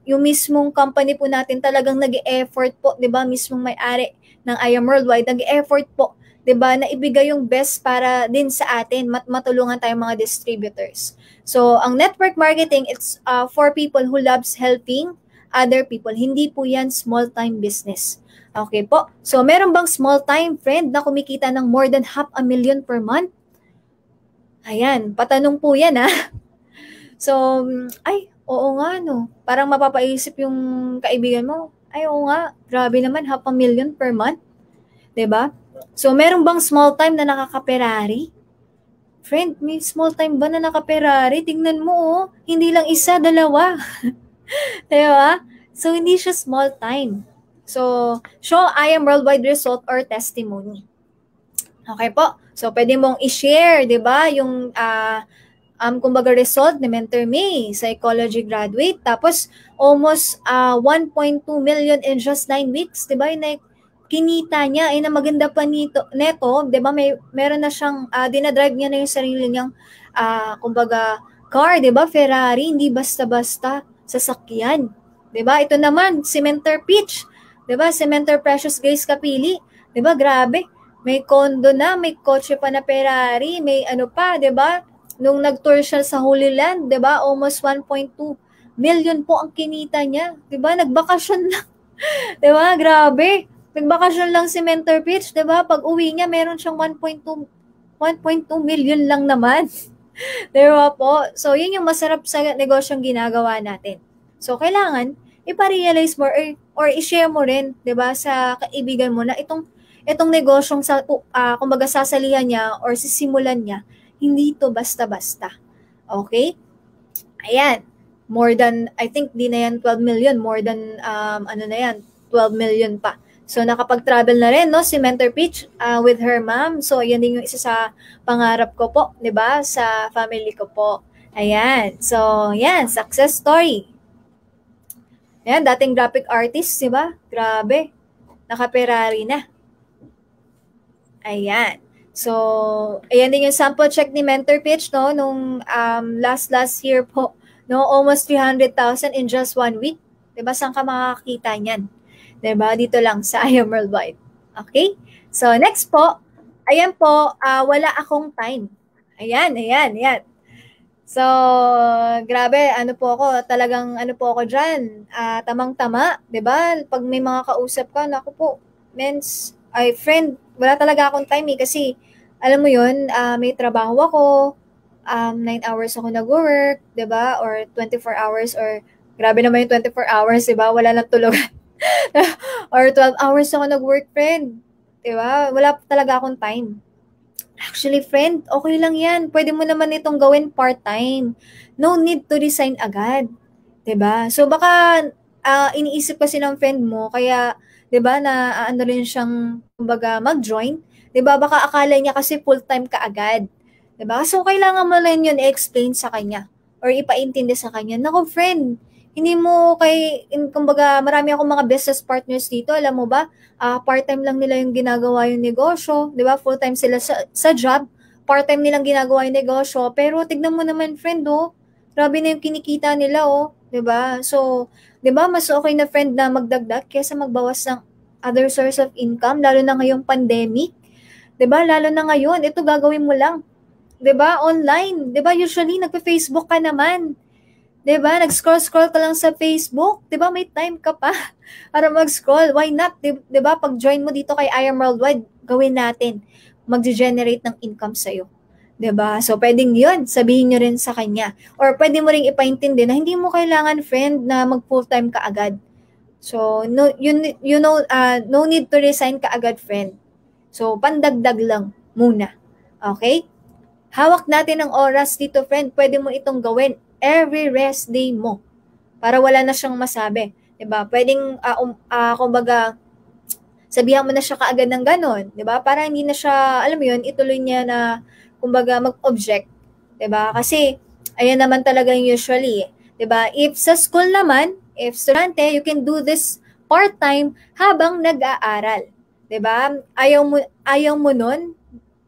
yung mismong company po natin talagang nag-e-effort po, 'di ba? Mismong may-ari ng I Am Worldwide nag-e-effort po, 'di ba? Na ibigay yung best para din sa atin, matulungan tayong mga distributors. So, ang network marketing, it's for people who loves helping other people. Hindi po yan small-time business. Okay po. So, meron bang small-time friend na kumikita ng more than 500,000 per month? Ayan, patanong po yan ha. So, ay, oo nga no. Parang mapapaisip yung kaibigan mo. Ay, oo nga, grabe naman, 500,000 per month. 'Di ba? So, meron bang small-time na nakaka-Ferrari? Friend, may small time ba na naka-Ferrari? Tingnan mo, oh. Hindi lang isa, dalawa. Diba? So, hindi siya small time. So, show I Am Worldwide result or testimony. Okay po? So, pwede mong i-share, diba? Yung, kumbaga result ni Mentor May, psychology graduate. Tapos, almost 1.2 million in just 9 weeks. Diba? Yung kinita niya, na maganda pa neto, 'di ba? Meron na siyang dinadrive niya na yung sarili niyang kumbaga car, 'di ba? Ferrari, hindi basta-basta sasakyan, 'di ba? Ito naman si Mentor Peach, 'di ba? Si Mentor Precious Grace Kapili, 'di ba? Grabe. May condo na, may kotse pa na Ferrari, may ano pa, 'di ba? Nung nag-tour siya sa Holy Land, 'di ba? Almost 1.2 million po ang kinita niya, 'di ba? Nagbakasyon lang. 'Di ba? Grabe. Nagbakasyon lang si Mentor Peach, 'di ba? Pag uwi niya, meron siyang 1.2 million lang naman. 'Di ba po? So, yun yung masarap sa negosyong ginagawa natin. So, kailangan ipa-realize mo or i-share mo rin, 'di ba, sa kaibigan mo na itong negosyong kumbaga sasalihan niya or sisimulan niya, hindi to basta-basta. Okay? Ayan. More than, I think, di na yan 12 million. More than, 12 million pa. So, nakapag-travel na rin, no, si Mentor Peach with her mom. So, yan din yung isa sa pangarap ko po, di ba, sa family ko po. Ayan. So, yan, success story. Ayan, dating graphic artist, di ba? Grabe. Naka-Ferrari na. Ayan. So, ayan din yung sample check ni Mentor Peach, no, nung last year po, no, almost 300,000 in just 1 week. Di ba, saan ka makakita niyan? Diba? Dito lang sa I Am Worldwide. Okay? So, next po, ayan po, wala akong time. Ayan. So, grabe, talagang ako dyan, tamang-tama, diba? Pag may mga kausap ka, naku po, friend, wala talaga akong time kasi, alam mo yun, may trabaho ako, 9 hours ako nag-work, diba? Or 24 hours, or grabe naman yung 24 hours, diba? Wala lang tulugan. Or 12 hours ako nag-work, friend. Diba? Wala talaga akong time. Actually, friend, okay lang yan. Pwede mo naman itong gawin part-time. No need to resign agad. Diba? So, baka iniisip kasi ng friend mo, kaya, diba, na rin siyang, kumbaga, mag-join. Diba? Baka akala niya kasi full-time ka agad. Diba? So, kailangan mo lang yun i-explain sa kanya or ipaintindi sa kanya. Naku, friend, hindi mo kumbaga, marami akong mga business partners dito, alam mo ba? Part-time lang nila yung ginagawa yung negosyo, di ba? Full-time sila sa job, part-time nilang ginagawa yung negosyo, pero tignan mo naman, friend, oh, grabe na yung kinikita nila, oh, di ba? So, di ba, mas okay na, friend, na magdagdag kaysa magbawas ng other source of income, lalo na ngayong pandemic, di ba? Lalo na ngayon, ito gagawin mo lang, di ba? Online, di ba? Usually, nagpa-Facebook ka naman, 'di ba? Nag-scroll ka lang sa Facebook, 'di ba? May time ka pa para mag-scroll. Why not? 'Di ba? Pag join mo dito kay I Am Worldwide, gawin natin. Mag-generate ng income sa iyo. 'Di ba? So pwedeng 'yun, sabihin niyo rin sa kanya. Or pwede mo ring ipaintindi na hindi mo kailangan, friend, na mag full-time ka agad. So no no need to resign ka agad, friend. So pandagdag lang muna. Okay? Hawak natin ang oras dito, friend. Pwede mo itong gawin every rest day mo. para wala na siyang masabi. 'Di ba? Pwedeng, kumbaga, sabihan mo na siya kaagad ng gano'n, 'di ba? Para hindi na siya, alam mo 'yun, ituloy niya na, kumbaga, mag-object, 'di ba? Kasi, ayan naman talaga yung usually, 'di ba? If sa school naman, if estudyante, you can do this part-time habang nag-aaral, 'di ba? Ayaw mo nun,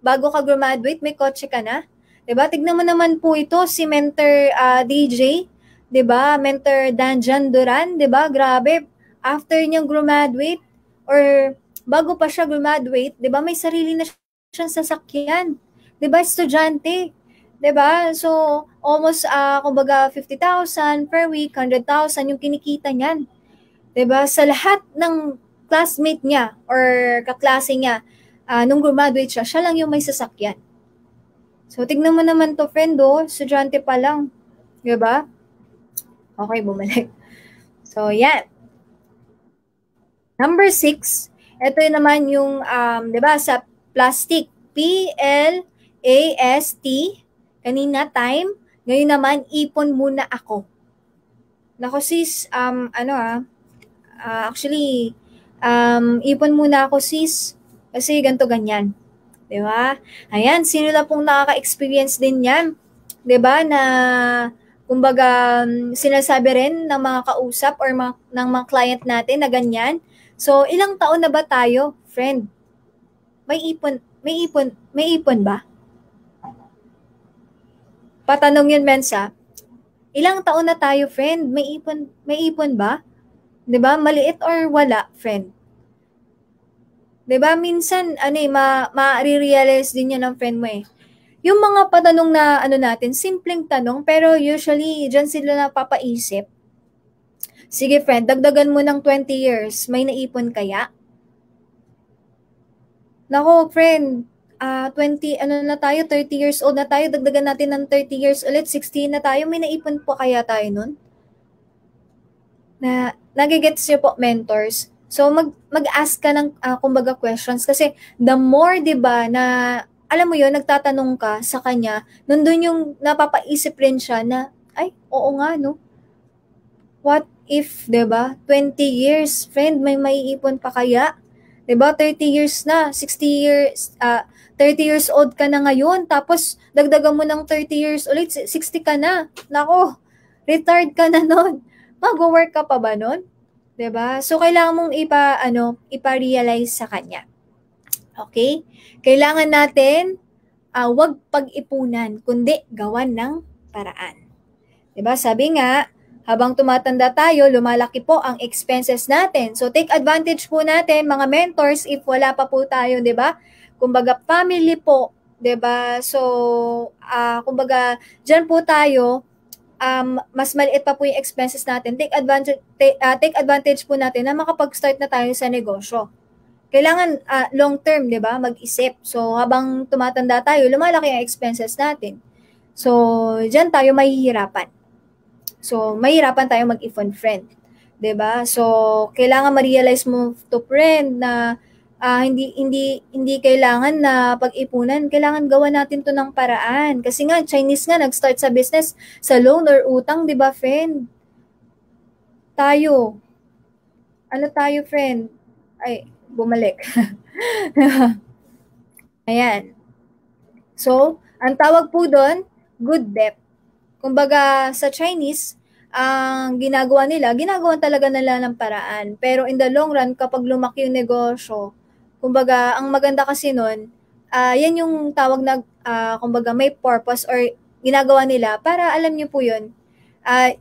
bago ka graduate, may kotse ka na, 'di ba? Tignan mo naman po ito, si Mentor DJ, 'di ba? Mentor Danjan Duran, 'di ba? Grabe, after niyang graduate or bago pa siya graduate, 'di ba? May sarili na siyang sasakyan. 'Di ba? Estudyante, 'di ba? So, almost kumbaga 50,000 per week, 100,000 yung kinikita niyan. 'Di ba? Sa lahat ng classmate niya or kaklase niya, nung graduate siya, siya lang yung may sasakyan. So, tignan mo naman to, friend, estudyante pa lang. 'Di ba? Okay, bumalik. So, yan. Number 6, ito naman yung, 'di ba, sa plastic, PLAST, kanina time, ngayon naman, ipon muna ako. Nako sis, actually, ipon muna ako sis, kasi ganito ganyan. 'Di ba? Ayan, sino na pong nakaka-experience din yan? 'Di ba, na kumbaga, sinasabi rin ng mga kausap or ng mga client natin na ganyan. So, ilang taon na ba tayo, friend? May ipon ba? Patanong yun, Mensa. Ilang taon na tayo, friend? May ipon ba? 'Di ba? Maliit or wala, friend? 'Di ba? Minsan, ma-realize din yan ng friend mo eh. Yung mga patanong na natin, simpleng tanong, pero usually, dyan sila napapaisip. Sige, friend, dagdagan mo ng 20 years, may naipon kaya? Nako, friend, 30 years old na tayo, dagdagan natin ng 30 years ulit, 16 na tayo, may naipon po kaya tayo nun? Nagigets niyo po, mentors. So, mag-ask ka ng, kumbaga, questions. Kasi, the more, di ba, na, alam mo yun, nagtatanong ka sa kanya, nandun yung napapaisip rin siya na, ay, oo nga, no? What if, di ba, 20 years, friend, may maiipon pa kaya? Di ba, 30 years na, 30 years old ka na ngayon, tapos, dagdagan mo ng 30 years ulit, 60 ka na. Nako, retired ka na nun. Mag-work ka pa ba nun? 'Di ba? So, kailangan mong ipa-realize sa kanya. Okay? Kailangan natin, wag pag-ipunan, kundi gawan ng paraan. 'Di ba? Sabi nga, habang tumatanda tayo, lumalaki po ang expenses natin. So, take advantage po natin, mga mentors, if wala pa po tayo, 'di ba? Kumbaga, family po, 'di ba? So, kumbaga, diyan po tayo, mas maliit pa po yung expenses natin, take advantage po natin na makapag-start na tayo sa negosyo. Kailangan long term, 'di ba? Mag-isip. So habang tumatanda tayo, lumalaki ang expenses natin. So diyan tayo mahihirapan. So mahihirapan tayo mag-ipon, friend. 'Di ba? So kailangan ma-realize mo to, friend, na hindi kailangan na pag-ipunan, kailangan gawa natin to ng paraan. Kasi nga, Chinese nga, nag-start sa business sa loan or utang, di ba, friend? Tayo, friend? Ay, bumalik. Ayan. So, ang tawag po doon, good debt. Kumbaga, sa Chinese, ang ginagawa talaga nila ng paraan. Pero in the long run, kapag lumaki yung negosyo, kumbaga, ang maganda kasi nun, yan yung tawag na, kumbaga, may purpose or ginagawa nila para, alam niyo po yun,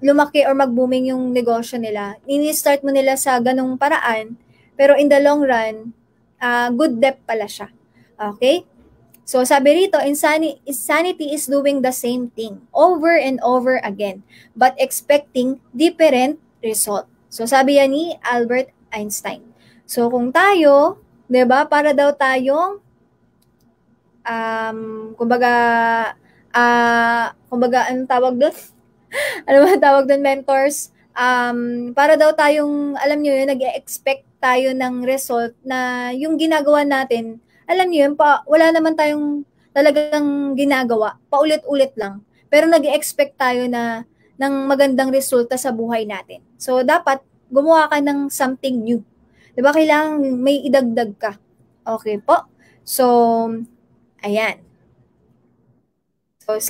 lumaki or mag-booming yung negosyo nila. Ini-start mo nila sa ganong paraan, pero in the long run, good debt pala siya. Okay? So, sabi rito, insanity is doing the same thing over and over again, but expecting different result. So, sabi yan ni Albert Einstein. So, kung tayo, 'di ba, para daw tayong kumbaga anong tawag doon? Ano ba tawag doon, mentors? Para daw tayong, alam niyo yun, nag-expect tayo ng result na yung ginagawa natin, alam niyo yun, wala naman tayong talagang ginagawa, paulit-ulit lang. Pero nag-expect tayo na ng magandang resulta sa buhay natin. So, dapat gumawa ka ng something new. Diba? Kailangan may idagdag ka. Okay po? So, ayan. So,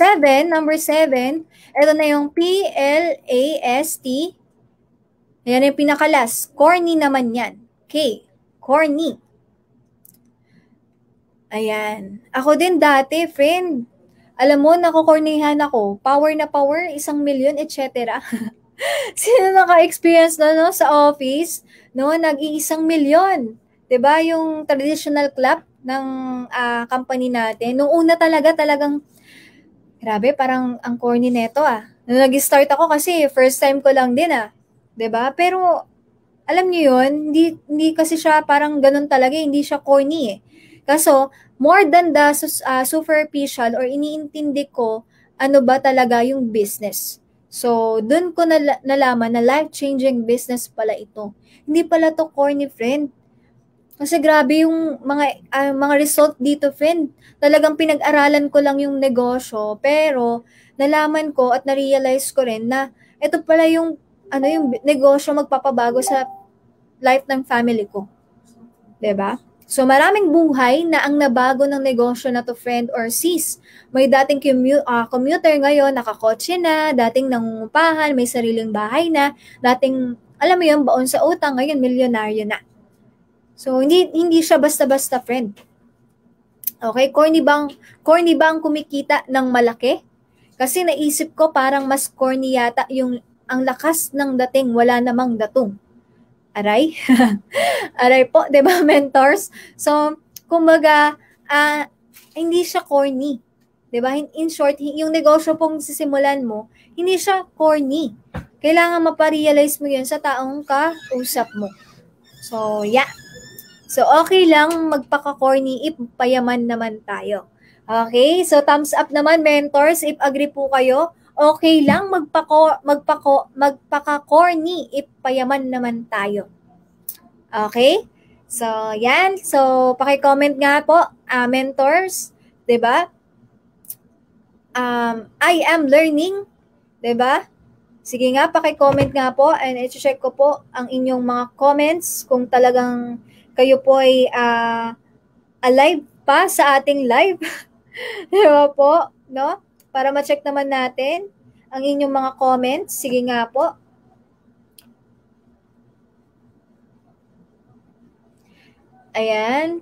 number 7, ito na yung PLAST. Ayan yung pinakalas. Corny naman yan. Okay, corny. Ayan. Ako din dati, friend. Alam mo, nakukornihan ako. Power na power, 1,000,000, etc. Sino naka-experience na no, sa office? No, nag-1,000,000. 'Di ba yung traditional clap ng company natin? Nung una talagang, grabe, parang ang corny neto Nung nag-start ako kasi, first time ko lang din 'di ba? Pero, alam niyo yun, hindi kasi siya parang ganun talaga, hindi siya corny Kaso, more than the superficial or iniintindi ko, ano ba talaga yung business. So, dun ko nalaman na life-changing business pala ito. Hindi pala to corny, friend. Kasi grabe yung mga result dito, friend. Talagang pinag-aralan ko lang yung negosyo, pero nalaman ko at na-realize ko rin na ito pala yung yung negosyo magpapabago sa life ng family ko. 'Di ba? So, maraming buhay na ang nabago ng negosyo na to, friend or sis. May dating commuter ngayon, nakakotse na, dating nangungupahan, may sariling bahay na, dating, alam mo yun, baon sa utang, ngayon, milyonaryo na. So, hindi siya basta-basta, friend. Okay, corny ba ang kumikita ng malaki? Kasi naisip ko parang mas corny yata ang lakas ng dating, wala namang datong. Aray? Aray po, 'di ba, mentors? So, kumbaga, hindi siya corny. 'Di ba? In short, yung negosyo pong sisimulan mo, hindi siya corny. Kailangan maparealize mo 'yun sa taong kausap mo. So, yeah. So, okay lang magpaka-corny if payaman naman tayo. Okay? So, thumbs up naman, mentors, if agree po kayo. Okay lang magpaka-corny if payaman naman tayo. Okay? So, yan. So, paki-comment nga po, mentors, 'di ba? I am learning, 'di ba? Sige nga, paki-comment nga po and i-check ko po ang inyong mga comments kung talagang kayo po ay alive pa sa ating live. 'Di ba po, no? Para ma-check naman natin ang inyong mga comments. Sige nga po. Ayan.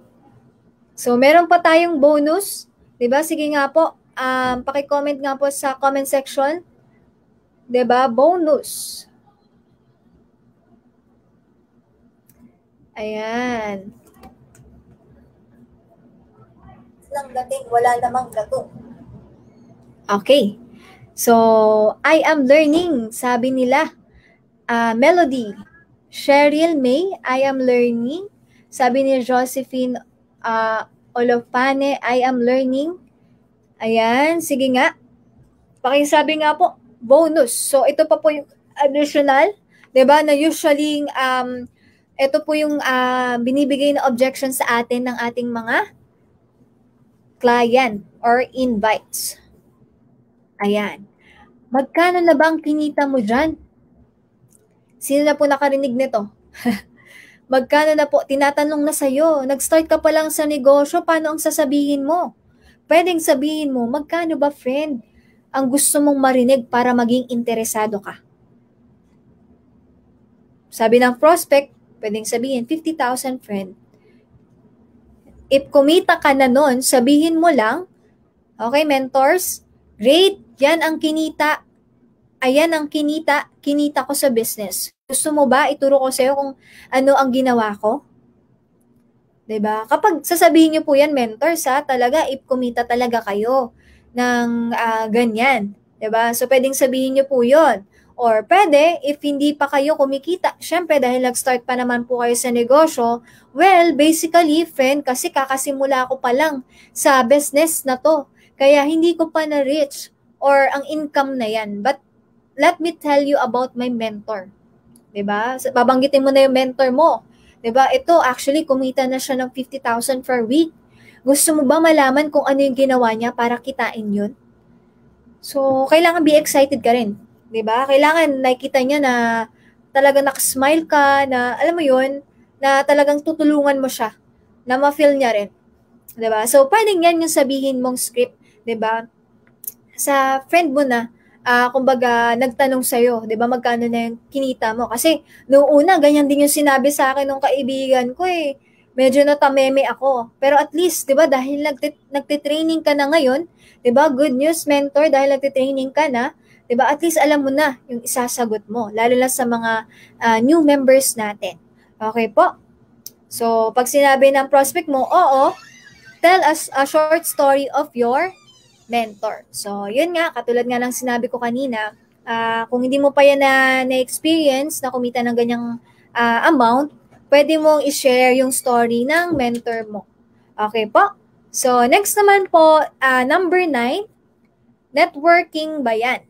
So, meron pa tayong bonus. 'Di ba? Sige nga po. Paki-comment nga po sa comment section. 'Di ba? Bonus. Ayan. Lang dating, wala namang datong. Okay. So, I am learning, sabi nila. Melody. Cheryl May, I am learning. Sabi ni Josephine Olofane, I am learning. Ayan, sige nga. Pakisabi nga po, bonus. So, ito pa po yung additional, 'di ba? Na usually, ito po yung binibigay na objection sa atin ng ating mga client or invites. Ayan. Magkano na ba ang kinita mo dyan? Sino na po nakarinig nito? Magkano na po? Tinatanong na sa'yo. Nag-start ka pa lang sa negosyo, paano ang sasabihin mo? Pwedeng sabihin mo, magkano ba, friend, ang gusto mong marinig para maging interesado ka? Sabi ng prospect, pwedeng sabihin, 50,000, friend. If kumita ka na nun, sabihin mo lang, okay, mentors, great, yan ang kinita. Ayan ang kinita ko sa business. Gusto mo ba ituro ko sa'yo kung ano ang ginawa ko? 'Di ba? Kapag sasabihin niyo po yan, mentors, talaga, if kumita talaga kayo ng ganyan. 'Di ba? So, pwedeng sabihin niyo po yon. Or pwede, if hindi pa kayo kumikita, syempre dahil nag-start pa naman po kayo sa negosyo, well, basically, friend, kasi kakasimula ko pa lang sa business na to. Kaya hindi ko pa na-reach or ang income na yan. But let me tell you about my mentor. 'Di ba? Babanggitin mo na yung mentor mo. 'Di ba? Ito, actually, kumita na siya ng 50,000 per week. Gusto mo ba malaman kung ano yung ginawa niya para kitain yun? So, kailangan be excited ka rin. 'Di ba? Kailangan nakita niya na talagang nakasmile ka, na alam mo yun, na talagang tutulungan mo siya, na ma-feel niya rin. 'Di ba? So, pwedeng yan yung sabihin mong script, 'di ba? Sa friend mo na, kumbaga, nagtanong sa'yo, 'di ba, magkano na yung kinita mo. Kasi, noong una, ganyan din yung sinabi sa akin ng kaibigan ko eh. Medyo natameme ako. Pero at least, 'di ba, dahil nagtitraining ka na ngayon, 'di ba, good news, mentor, dahil nagtitraining ka na, 'di ba, at least alam mo na yung isasagot mo, lalo na sa mga new members natin. Okay po? So, pag sinabi ng prospect mo, oo, tell us a short story of your mentor. So, yun nga, katulad nga ng sinabi ko kanina, kung hindi mo pa yan na-experience na kumita ng ganyang amount, pwede mong i-share yung story ng mentor mo. Okay po? So, next naman po, number 9, networking ba yan?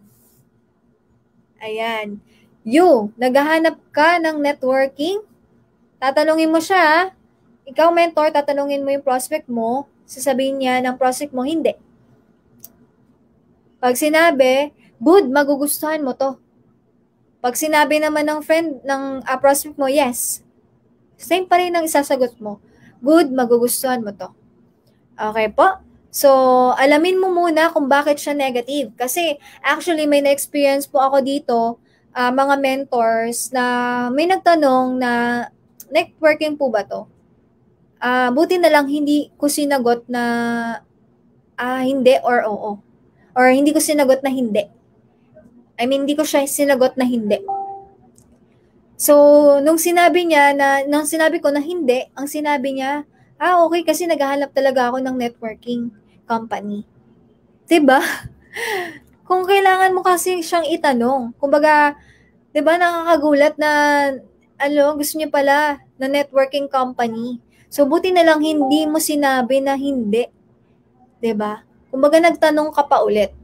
Ayan. Naghahanap ka ng networking? Tatanungin mo siya, ikaw mentor, tatanungin mo yung prospect mo, sasabihin niya ng prospect mo, hindi. Pag sinabi, good, magugustuhan mo to. Pag sinabi naman ng friend, ng prospect mo, yes. Same pa rin ang isasagot mo. Good, magugustuhan mo to. Okay po? So, alamin mo muna kung bakit siya negative. Kasi, actually, may na-experience po ako dito, mga mentors na may nagtanong na, networking po ba to? Buti na lang hindi ko sinagot na hindi or oo. Or hindi ko sinagot na hindi. I mean, hindi ko siya sinagot na hindi. So, nung sinabi ko na hindi, ang sinabi niya, okay, kasi naghahanap talaga ako ng networking company. 'Di ba? Kung kailangan mo kasi siyang itanong. Kumbaga, 'di ba, nakakagulat na gusto niya pala na networking company. So, buti na lang hindi mo sinabi na hindi. 'Di ba? Kumbaga, nagtanong ka pa ulit.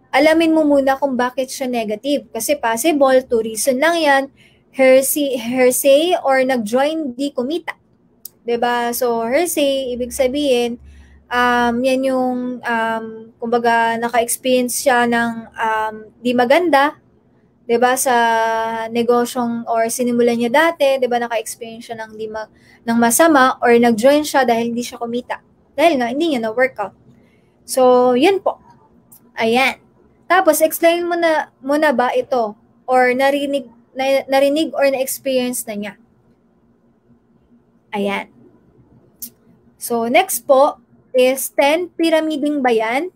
Alamin mo muna kung bakit siya negative. Kasi possible, 2 reason lang yan. Hearsay or nag-join di kumita. 'Di ba? So, hearsay, ibig sabihin, yan yung, kumbaga, naka-experience siya ng di maganda, 'di ba, sa negosyong or sinimulan niya dati, 'di ba, naka-experience siya ng masama or nag-join siya dahil hindi siya kumita. Dahil nga, hindi niya na-workout. So, yun po. Ayan. Tapos, explain mo na ba ito or narinig or na-experience na niya. Ayan. So, next po is 10, pyramiding ba yan?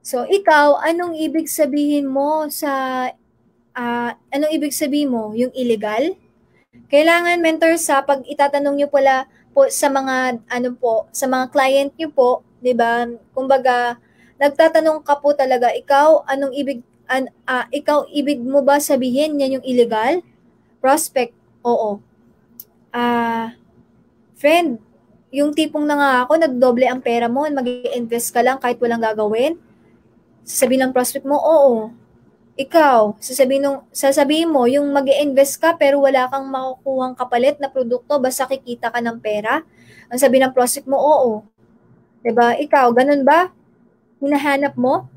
So, ikaw, anong ibig sabihin mo yung illegal? Kailangan, mentor, pag itatanong nyo pala po sa mga, sa mga client nyo po, 'di ba? Kumbaga, nagtatanong ka po talaga, ikaw ibig mo ba sabihin yan yung illegal? Prospect, oo. Friend, yung tipong nangako, nagdoble ang pera mo, mag-i-invest ka lang kahit walang gagawin? Sasabihin ng prospect mo, oo. Ikaw, sasabihin mo, yung mag-i-invest ka pero wala kang makukuhang kapalit na produkto, basta kikita ka ng pera? Ang sabi ng prospect mo, oo. 'Di ba? Ikaw, ganun ba? Hinahanap mo?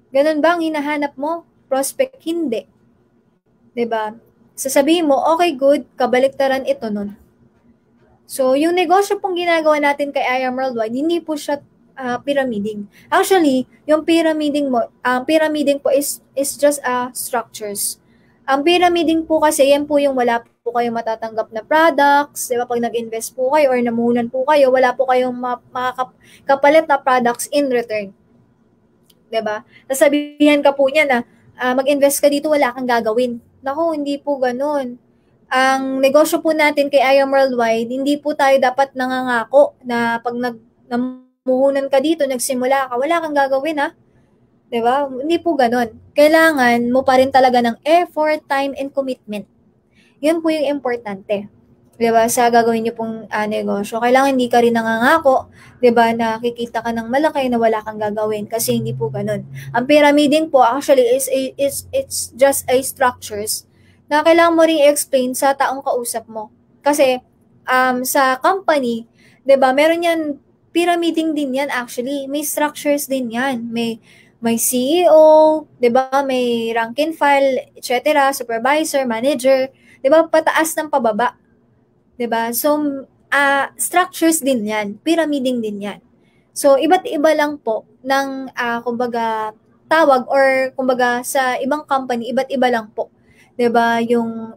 Ganun ba ang hinahanap mo? Prospect, hindi. 'Di ba? Sasabihin mo, okay, good, kabaliktaran ito nun. So, yung negosyo pong ginagawa natin kay I Am Worldwide, hindi po siya pyramiding. Actually, yung pyramiding po is just structures. Ang pyramiding po kasi, yan po yung wala po kayong matatanggap na products, di ba? Pag nag-invest po kayo or namuhunan po kayo, wala po kayong makakapalit na products in return. Di ba? Sasabihan ka po niya na mag-invest ka dito, wala kang gagawin. Naku, hindi po ganun. Ang negosyo po natin kay I Am Worldwide, hindi po tayo dapat nangangako na pag namuhunan ka dito, nagsimula ka, wala kang gagawin, ha? Diba? Hindi po ganun. Kailangan mo pa rin talaga ng effort, time, and commitment. Yun po yung importante. Diba? Sa gagawin niyo pong negosyo. Kailangan hindi ka rin nangangako, diba, na kikita ka ng malaki na wala kang gagawin. Kasi hindi po ganun. Ang pyramiding po actually it's just a structures na kailangan mo rin i-explain sa taong kausap mo. Kasi sa company, diba, meron yan, pyramiding din yan actually. May structures din yan. May may CEO, 'di ba? May rank and file, etc., supervisor, manager, 'di ba? Pataas ng pababa, 'di ba? So structures din 'yan, pyramiding din 'yan. So iba't iba lang po ng kumbaga tawag or kumbaga sa ibang company, iba't iba lang po, 'di ba? Yung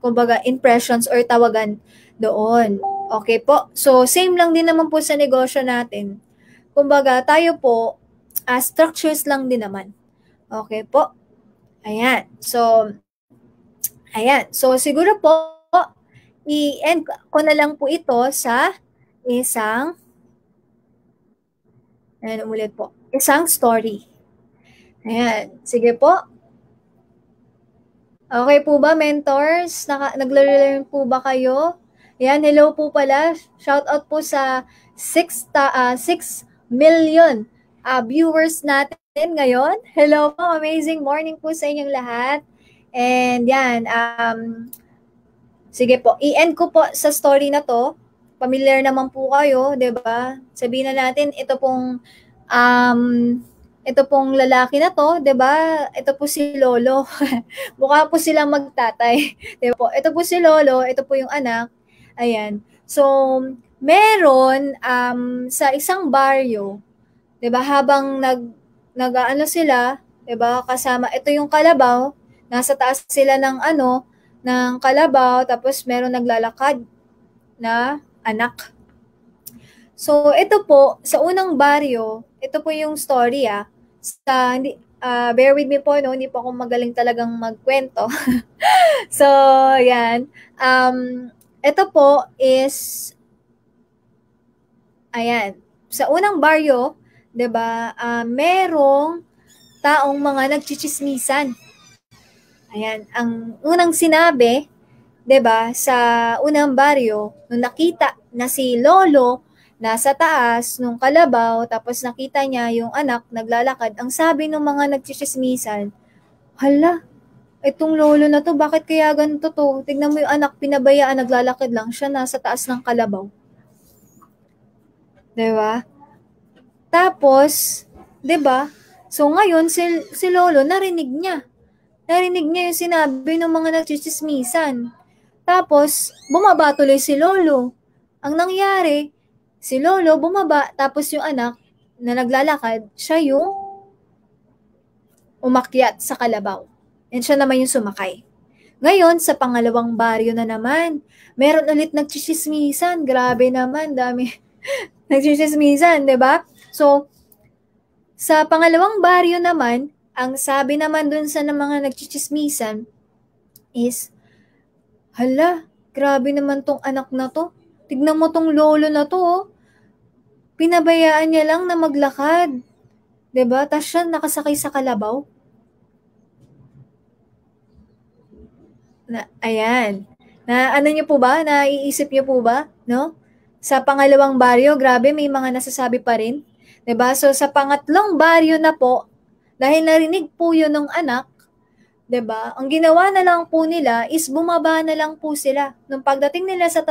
kumbaga impressions or tawagan doon. Okay po. So same lang din naman po sa negosyo natin. Kumbaga tayo po structures lang din naman. Okay po. Ayan. So siguro po i-end ko na lang po ito sa isang isang story. Ayan. Sige po. Okay po ba, mentors? Nagla-learn po ba kayo? Ayan, hello po pala. Shout out po sa 6 million viewers natin ngayon. Hello po, amazing morning po sa inyong lahat. And yan, sige po, i-end ko po sa story na to. Familiar naman po kayo, 'di ba? Sabihin na natin ito pong lalaki na to, 'di ba? Ito po si Lolo. Mukha po silang magtatay, 'di ba po? Ito po si Lolo, ito po yung anak. Ayan. So, meron sa isang baryo, 'di ba? Habang nag-ano sila, 'di ba? Kasama ito yung kalabaw, nasa taas sila ng ng kalabaw, tapos meron naglalakad na anak. So, ito po, sa unang baryo, ito po yung story bear with me po, no? Hindi po ako magaling talagang magkwento. So, yan. Ito po is, ayan, sa unang baryo, 'di ba, merong taong mga nagchichismisan. Ayan, ang unang sinabi, 'di ba, sa unang baryo, nung nakita na si Lolo nasa taas nung kalabaw, tapos nakita niya yung anak naglalakad, ang sabi ng mga nagchichismisan, hala, itong lolo na to, bakit kaya ganito to? Tignan mo yung anak, pinabayaan, naglalakad lang siya, nasa taas ng kalabaw. 'Di ba? Tapos, 'di ba? So ngayon si Lolo narinig niya yung sinabi ng mga nagchichismisan. Tapos, bumaba tuloy si Lolo. Ang nangyari, si Lolo bumaba, tapos yung anak na naglalakad, siya yung umakyat sa kalabaw. And siya naman yung sumakay. Ngayon, sa pangalawang baryo na naman, meron ulit nagchichismisan. Grabe naman, dami nagchichismisan, 'di ba? So, sa pangalawang baryo naman, ang sabi naman dun sa mga nagchichismisan is, hala, grabe naman tong anak na to. Tignan mo tong lolo na to, oh. Pinabayaan niya lang na maglakad. 'Di ba? Tapos siya nakasakay sa kalabaw. Ayan. Ano niyo po ba? Naiisip niyo po ba? No? Sa pangalawang baryo, grabe, may mga nasasabi pa rin. 'Di ba? So, sa pangatlong baryo na po, dahil narinig po yun ng anak, 'di ba? Ang ginawa na lang po nila is bumaba na lang po sila. Nung pagdating nila sa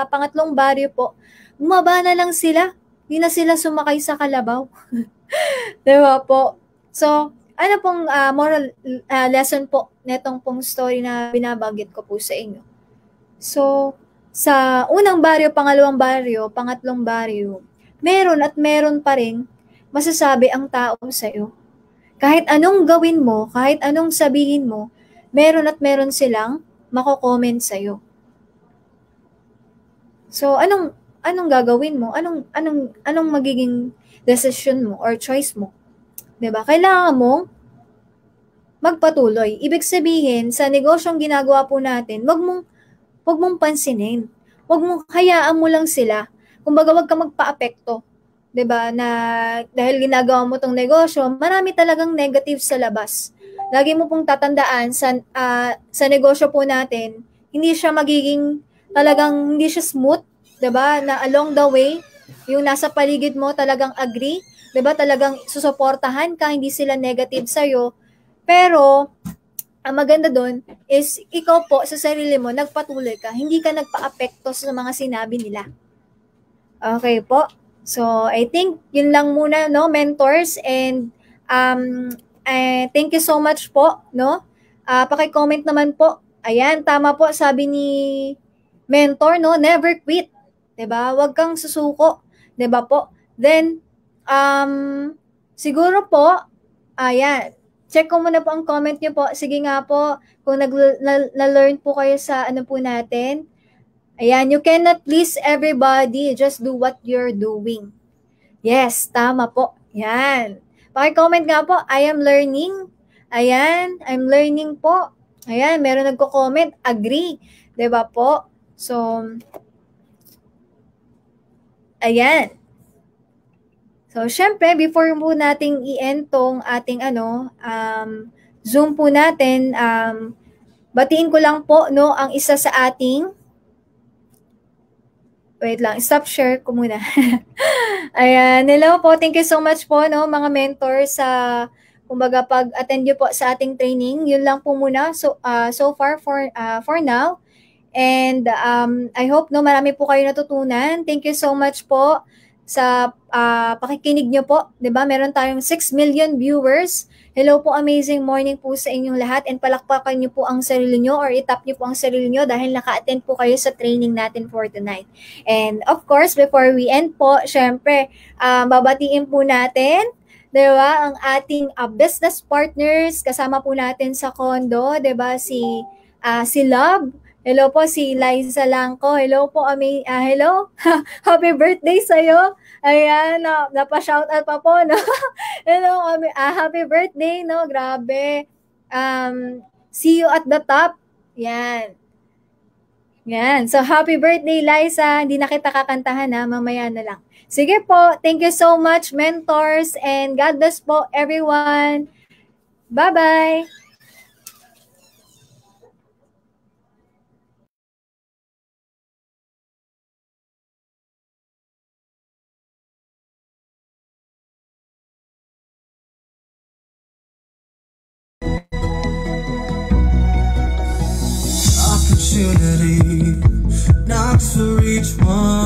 pangatlong baryo po, bumaba na lang sila. Hindi na sila sumakay sa kalabaw. 'Di ba po? So, ano pong moral lesson po netong pong story na binabanggit ko po sa inyo? So, sa unang baryo, pangalawang baryo, pangatlong baryo, meron at meron pa rin masasabi ang tao sa iyo. Kahit anong gawin mo, kahit anong sabihin mo, meron at meron silang mako-comment sa iyo. So, anong gagawin mo? Anong magiging decision mo or choice mo? 'Di ba? Kailangan mong magpatuloy. Ibig sabihin, sa negosyong ginagawa po natin, wag mong pansinin. Wag mong hayaan mo lang sila. Kumbaga, wag ka magpa-apekto. 'Di ba? Na dahil ginagawa mo tong negosyo, marami talagang negative sa labas. Lagi mo pong tatandaan sa negosyo po natin, hindi siya magiging talagang hindi siya smooth, 'di ba? Na along the way, yung nasa paligid mo talagang agree, 'di ba? Talagang susuportahan ka, hindi sila negative sa iyo. Pero ang maganda doon is ikaw po sa sarili mo nagpatuloy ka, hindi ka nagpa-apekto sa mga sinabi nila. Okay po. So, I think yun lang muna, no, mentors, and Thank you so much po, no? Paki-comment naman po. Ayan, tama po, sabi ni mentor, no? Never quit. 'Di ba? Huwag kang susuko, 'di ba po? Then, siguro po, ayan, check ko muna po ang comment niyo po. Sige nga po, kung na-learn po kayo sa ano po natin. Ayan, you cannot please everybody. Just do what you're doing. Yes, tama po. Yan. Paki-comment nga po, I am learning. Ayan, I'm learning po. Ayan, meron nagko-comment, agree. 'Di ba po? So, ayan. So, syempre, before po nating i-end tong ating Zoom po natin, batiin ko lang po, no, ang isa sa ating, wait lang, stop share ko muna. Ayan, hello po, thank you so much po, no, mga mentors sa, kumbaga, pag-attend nyo po sa ating training. Yun lang po muna, so far for now. And I hope, no, marami po kayo natutunan. Thank you so much po sa pakikinig nyo po. 'Di ba? Meron tayong 6 million viewers. Hello po, amazing morning po sa inyong lahat, and palakpakan nyo po ang sarili nyo or itap nyo po ang sarili nyo dahil naka-attend po kayo sa training natin for tonight. And of course, before we end po, syempre, babatiin po natin, 'di ba, ang ating business partners. Kasama po natin sa condo, 'di ba, si Love. Hello po, si Liza Langko. Hello po, hello. Happy birthday sa'yo. Ayan, napa-shoutout pa po, no? Hello, happy birthday, no? Grabe. See you at the top. Yan. Yan. So, happy birthday, Liza. Hindi na kita kakantahan, ha? Mamaya na lang. Sige po. Thank you so much, mentors. And God bless po, everyone. Bye-bye. Opportunity knocks for each one.